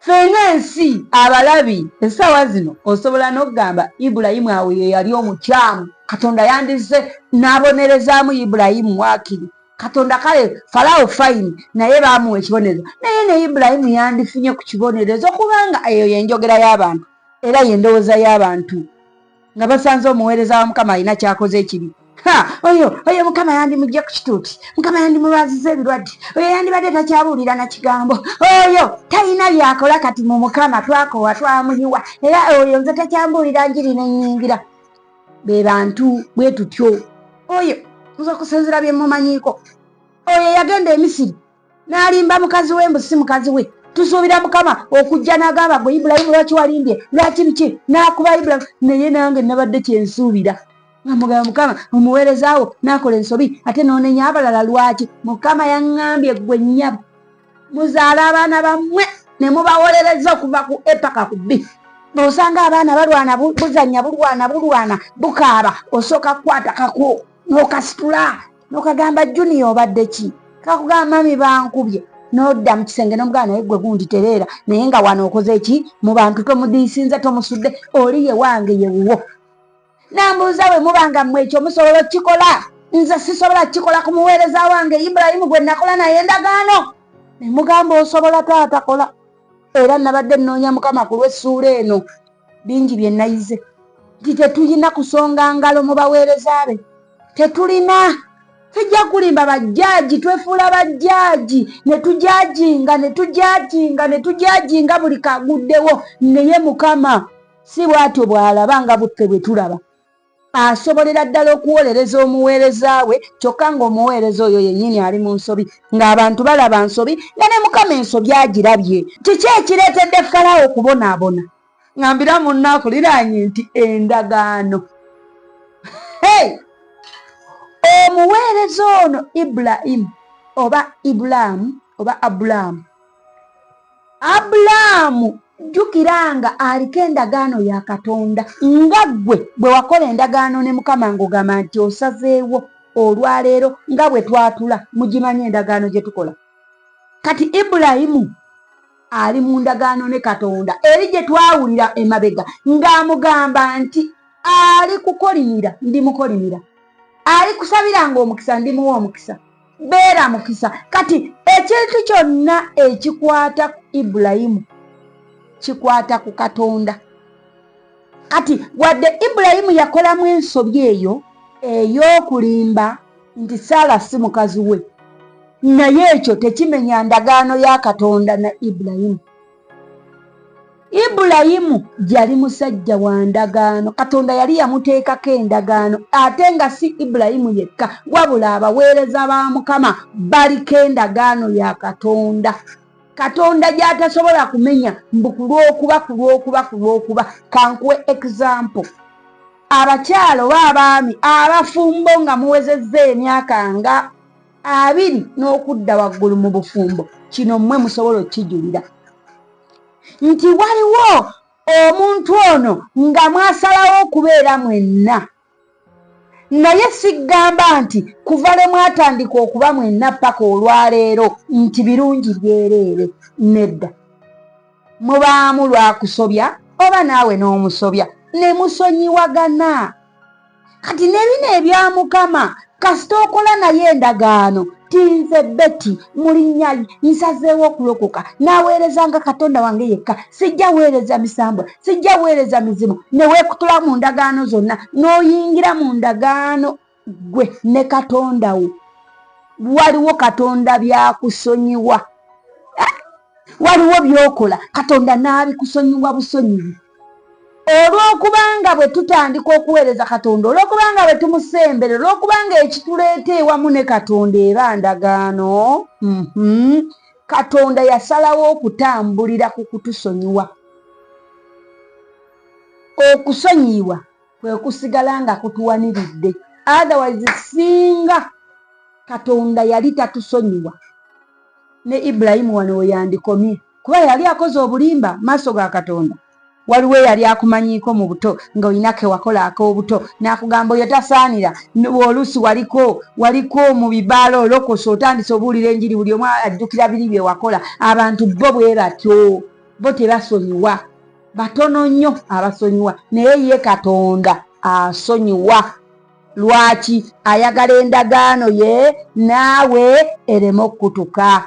Fenga ensi abalabi essaawa zino osobola n'okugamba Ibulayimu awo ye yali omukyamu. Katonda yandise n'abonerezaamu Ibulayimu waakiri. Katonda kale Falaawo fayini naye baamuwa ekibonerezo. Naye ne Ibulayimu yandifunye ku kibonerezo kubanga eyo y'enjogera y'abantu era y'endowooza y'abantu nga basanze omuweereza wa Mukama alina kyakoze ekibi. Oyo Mukama yandimugye ku kituuti, Mukama yandimulwaziza ebirwadde, oyo yandibadde takyabuulira na kigambo, oyo talina byakola kati mu Mukama twakowa twamuyiwa era oyo nze takyambuulira njiri n'ennyingira. Be bantu bwe tutyo. Oyo nza okusinzira bye mumanyiiko. Oyo yagenda e Misiri n'alimba mukazi we mbusi mukazi we. Tusuubira Mukama okujja n'agamba gwe Ibulayimu lwaki walimbye lwaki biki n'akuba Ibulayimu naye nange nabadde kyensuubira. Ngamugamba Mukama omuweerezaawo n'akola ensobi ate noonenya abalala lwaki? Mukama yaŋŋambye gwe nnyabo muzaala abaana bammwe ne mubawolereza okuva ku A paka ku B. Bw'osanga abaana balwana buzannya bulwana bukaaba osooka kukwata kako n'okasitula n'okagamba Junior obadde ki? Kakugamba mami bankubye n'odda mu kisenge n'omugamba naye gwe gundi tereera naye nga wano okoze eki mu bantu tomudiisinze tomusudde oli ye wange ye wuwo. Nambuuza bwe mubanga mmwe ekyo musobola okukikola? Nze sisobola kukikola ku muweereza wange Ibulayimu gwe nakola naye endagaano. Ne mugamba osobola taata kola. Era nabadde nnoonya Mukama ku lw'essuula eno bingi bye nayize nti tetulina kusonga ngalo mu baweereza be. Tetulina. Tujja kulimba bajjaaji, twefuula bajjaaji ne tujajinga buli kaguddewo naye Mukama si bw'atyo bw'alaba nga buffe bwe tulaba. Asobolera ddala okuwolereza omuweereza we kyokka ng'omuweereza oyo yennyini ali mu nsobi ng'abantu balaba nsobi nga ne Mukama ensobi agirabye. Kiki ekireetedde Falaawo okubonaabona? Ngambira munnaku liraanye nti endagaano. Omuweereza ono Ibulayimu oba Ibulaamu oba Abulaamu. Abulaamu jjukira nga aliko endagaano ya Katonda nga ggwe bwe wakola endagaano ne Mukama ng'ogamba nti osazeewo olwaleero nga bwe twatula mugimanyi endagaano gye tukola. Kati Ibulayimu ali mu ndagaano ne Katonda eri gye twawulira emabega ng'amugamba nti ali kukolimira ndi mukolimira, ali kusabiranga omukisa ndimuwa omukisa, beera mukisa. Kati ekintu kyonna ekikwata ku Ibulayimu kikwata ku Katonda. Kati wadde Ibulayimu yakolamu ensobi eyo ey'okulimba nti Saala si mukazi we, naye ekyo tekimenya ndagaano ya Katonda na Ibulayimu. Ibulayimu yali musajja wa ndagaano. Katonda yali yamuteekako endagaano ate nga si Ibulayimu yekka wabula abaweereza ba Mukama baliko endagaano ya Katonda. Katonda gy'atasobola kumenya mbu kulwokuba. Kankuwe example. Abakyalo b'abaami abafumbo nga muwezezza emyaka nga 20 n'okudda waggulu mu bufumbo, kino mmwe musobola okukijulira nti waliwo omuntu ono nga mwasalawo okubeera mwenna naye sigamba nti kuva lwe mwatandika okuba mwenna paka olwaleero nti birungi byereere. Nedda, mubaamu lwakusobya oba naawe n'omusobya ne musonyiwagana. Kati ne bino ebya Mukama kasita okola naye endagaano tinze Betty mu linnya nsazeewo okulokoka naaweerezanga Katonda wange yekka, sijja weereza misambwa, sijja weereza mizimu, ne weekutula mu ndagaano zonna n'oyingira mu ndagaano gwe ne Katonda wo. Waliwo Katonda byakusonyiwa, waliwo byokola Katonda n'abikusonyiwa busonyivu. Olw'okubanga bwe tutandika okuweereza Katonda, olw'okubanga bwe tumusembera, olw'okubanga ekituleeta ewamu ne Katonda era ndagaano, Katonda yasalawo okutambulira ku kutusonyiwa. Okusonyiwa kwe kusigala nga kutuwaniridde. Otherwise singa Katonda yali tatusonyiwa, ne Ibulayimu wano we yandikomye, kuba yali akoze obulimba maaso ga Katonda. Waliwo yali akumanyiiko mu buto nga olina ke wakola ak'obuto n'akugamba oyo tasaanira, oluusi waliko mu bibaalo olokosa otandise obuulira enjiri, buli omu ajjukira biri bye wakola. Abantu bo bwe batyo, bo tebasonyiwa, batono nnyo abasonyiwa, naye ye Katonda asonyiwa. Lwaki? Ayagala endagaano ye naawe ereme okutuka.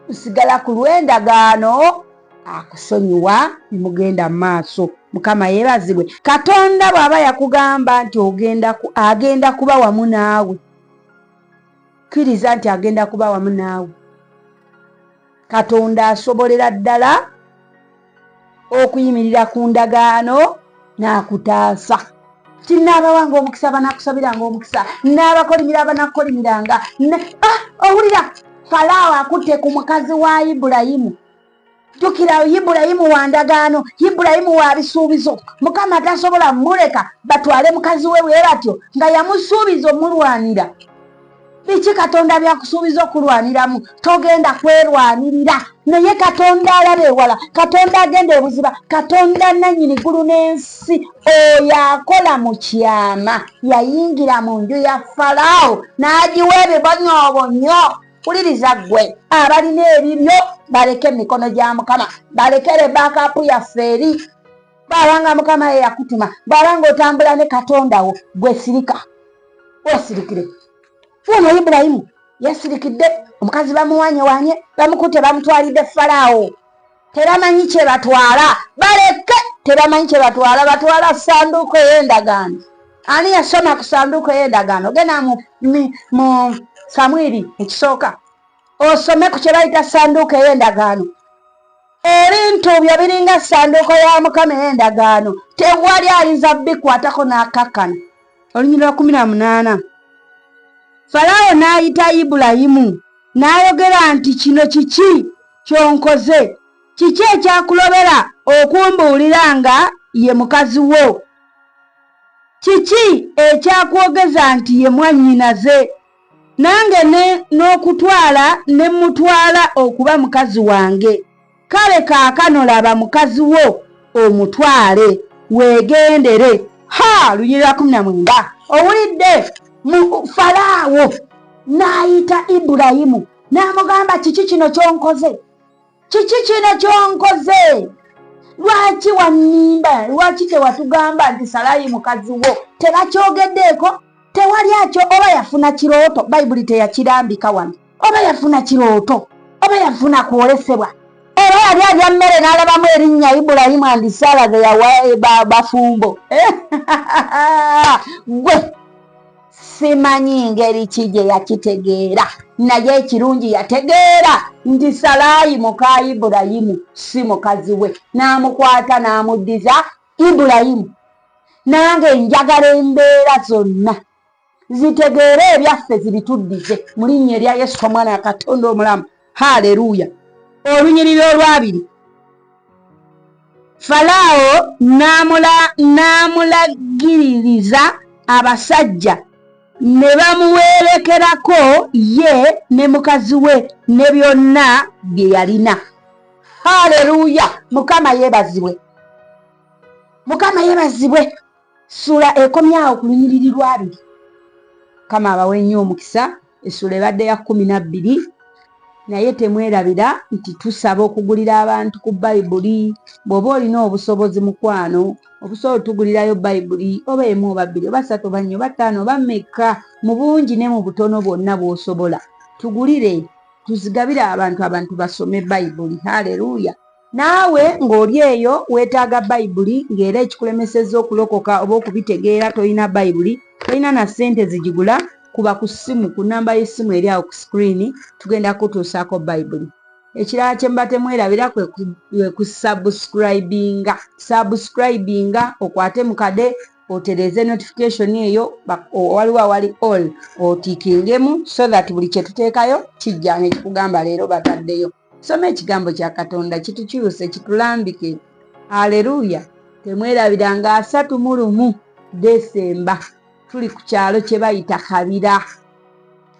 Usigala ku lw'endagaano akusonyiwa ne mugenda mu maaso. Mukama yeebazibwe. Katonda bw'aba yakugamba nti agenda kuba wamu naawe, kkiriza nti agenda kuba wamu naawe. Katonda asobolera ddala okuyimirira ku ndagaano n'akutaasa. Tinnaabawanga omukisa banaakusabiranga omukisa, n'abakolimira banaakolimiranga. Owulira Falaawo akutte ku mukazi wa Ibulayimu. Jjukira Ibulayimu wa ndagaano, Ibulayimu wa bisuubizo. Mukama tasobola muleka batwale mukazi we bwe batyo nga yamusuubiza omulwanira. Biki Katonda byakusuubiza okulwaniramu? Togenda kwerwanirira, naye Katonda alaba ewala, Katonda agenda ebuziba, Katonda nannyini ggulu n'ensi. Oyo akola mu kyama yayingira mu nju ya Falaawo n'agiwa ebibonyoobonyo. Uliriza ggwe abalina ebibyo baleke emikono gya Mukama, balekere backup yaffe eri. Bw'abanga Mukama ye yakutuma, bw'abanga otambula ne Katonda wo, gwe sirika, osirikire. Funo Ibulayimu yasirikidde, omukazi bamuwanyewanye, bamukute bamutwalidde Falaawo. Tebamanyi kye batwala, baleke tebamanyi kye batwala, batwala ssanduuko ey'endagaano. Ani yasoma ku ssanduuko ey'endagaano? Genda mu Samwiri ekisooka osome ku kye bayita ssanduuko ey'endagaano. Ebintu byo biringa ssanduuko ya Mukama ey'endagaano, tewali ayinza bikwatako n'akakkana. Olunyiriri lwa 18. Falaawo n'ayita Ibulayimu n'ayogera nti kino kiki ky'onkoze? Kiki ekyakulobera okumbuulira nga ye mukazi wo? Kiki ekyakwogeza nti ye mwannyinaze? Nange n'okutwala ne mutwala okuba mukazi wange. Kale kaakano laba mukazi wo omutwale weegendere. Lunyiriri lwa 19. Owulidde? Falaawo n'ayita Ibulayimu n'amugamba kiki kino ky'onkoze? Kiki kino ky'onkoze? Lwaki wannimba? Lwaki tewatugamba nti salayi mukazi wo? Tebakyogeddeeko? Tewali akyo. Oba yafuna kirooto, Bayibuli teyakirambika wano. Oba yafuna kirooto, oba yafuna kwolesebwa, oba yali alya mmere n'alabamu erinnya Ibulayimu andi Saara ze yawa bafumbo. Gwe simanyi ngeri ki gye yakitegeera, naye ekirungi yategeera nti Salaayi muka Ibulayimu si mukazi we. N'amukwata n'amuddiza Ibulayimu. Nange njagala embeera zonna zitegeere ebyaffe zibituddize mu linnya erya Yesu omwana wa Katonda omulamu. Haleluya. Olunyiriri olwabiri. Falaawo n'amulagiririza abasajja ne bamuwerekerako ye ne mukazi we ne byonna bye yalina. Haleluya. Mukama yeebazibwe. Mukama yeebazibwe. Sula ekomyawo ku lunyiriri lwabiri. kama abawe nnyo omukisa. Essula ebadde ya 12 naye temwerabira nti tusaba okugulira abantu ku bayibuli. Bw'oba olina obusobozi mukwano obusobola otugulirayo bayibuli oba emu oba bbiri oba ssatu oba nnya oba ttaano oba mmeka, mu bungi ne mu butono bwonna bw'osobola tugulire tuzigabire abantu basome bayibuli. Haleluya. Naawe ng'oli eyo weetaaga bayibuli ng'era ekikulemesezza okulokoka oba okubitegeera tolina bayibuli, tolina na ssente zigigula, kuba ku ssimu ku nnamba y'essimu eri awo ku screen tugenda kutuusaako bayibuli. Ekirala kye muba temwerabira kwe kusubscribinga okwate mu kade otereze notification eyo waliwo awali all otikingemu so that buli kye tuteekayo kijja nekikugamba leero bataddeyo. Soma ekigambo kya Katonda kitukyuse kitulambike. Haleluya. Temwerabira nga 31 Desemba tuli ku kyalo kye bayita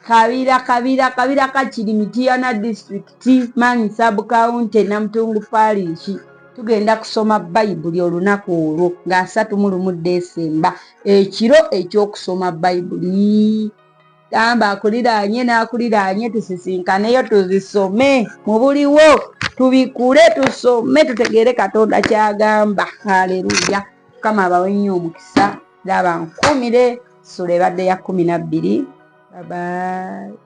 Kabira kakiri Mityana district Manyi sub county Namutungu parish. Tugenda kusoma bayibuli olunaku olwo nga 31 Desemba ekiro ekyokusoma bayibuli. Gamba akuliraanye n'akuliraanye tusisinkaneyo tuzisome mu buliwo tubikule tusome tutegeere Katonda kyagamba. Haleluya. Mukama abawe nnyo omukisa era abankumire. Essula ebadde ya 12. Bye bye.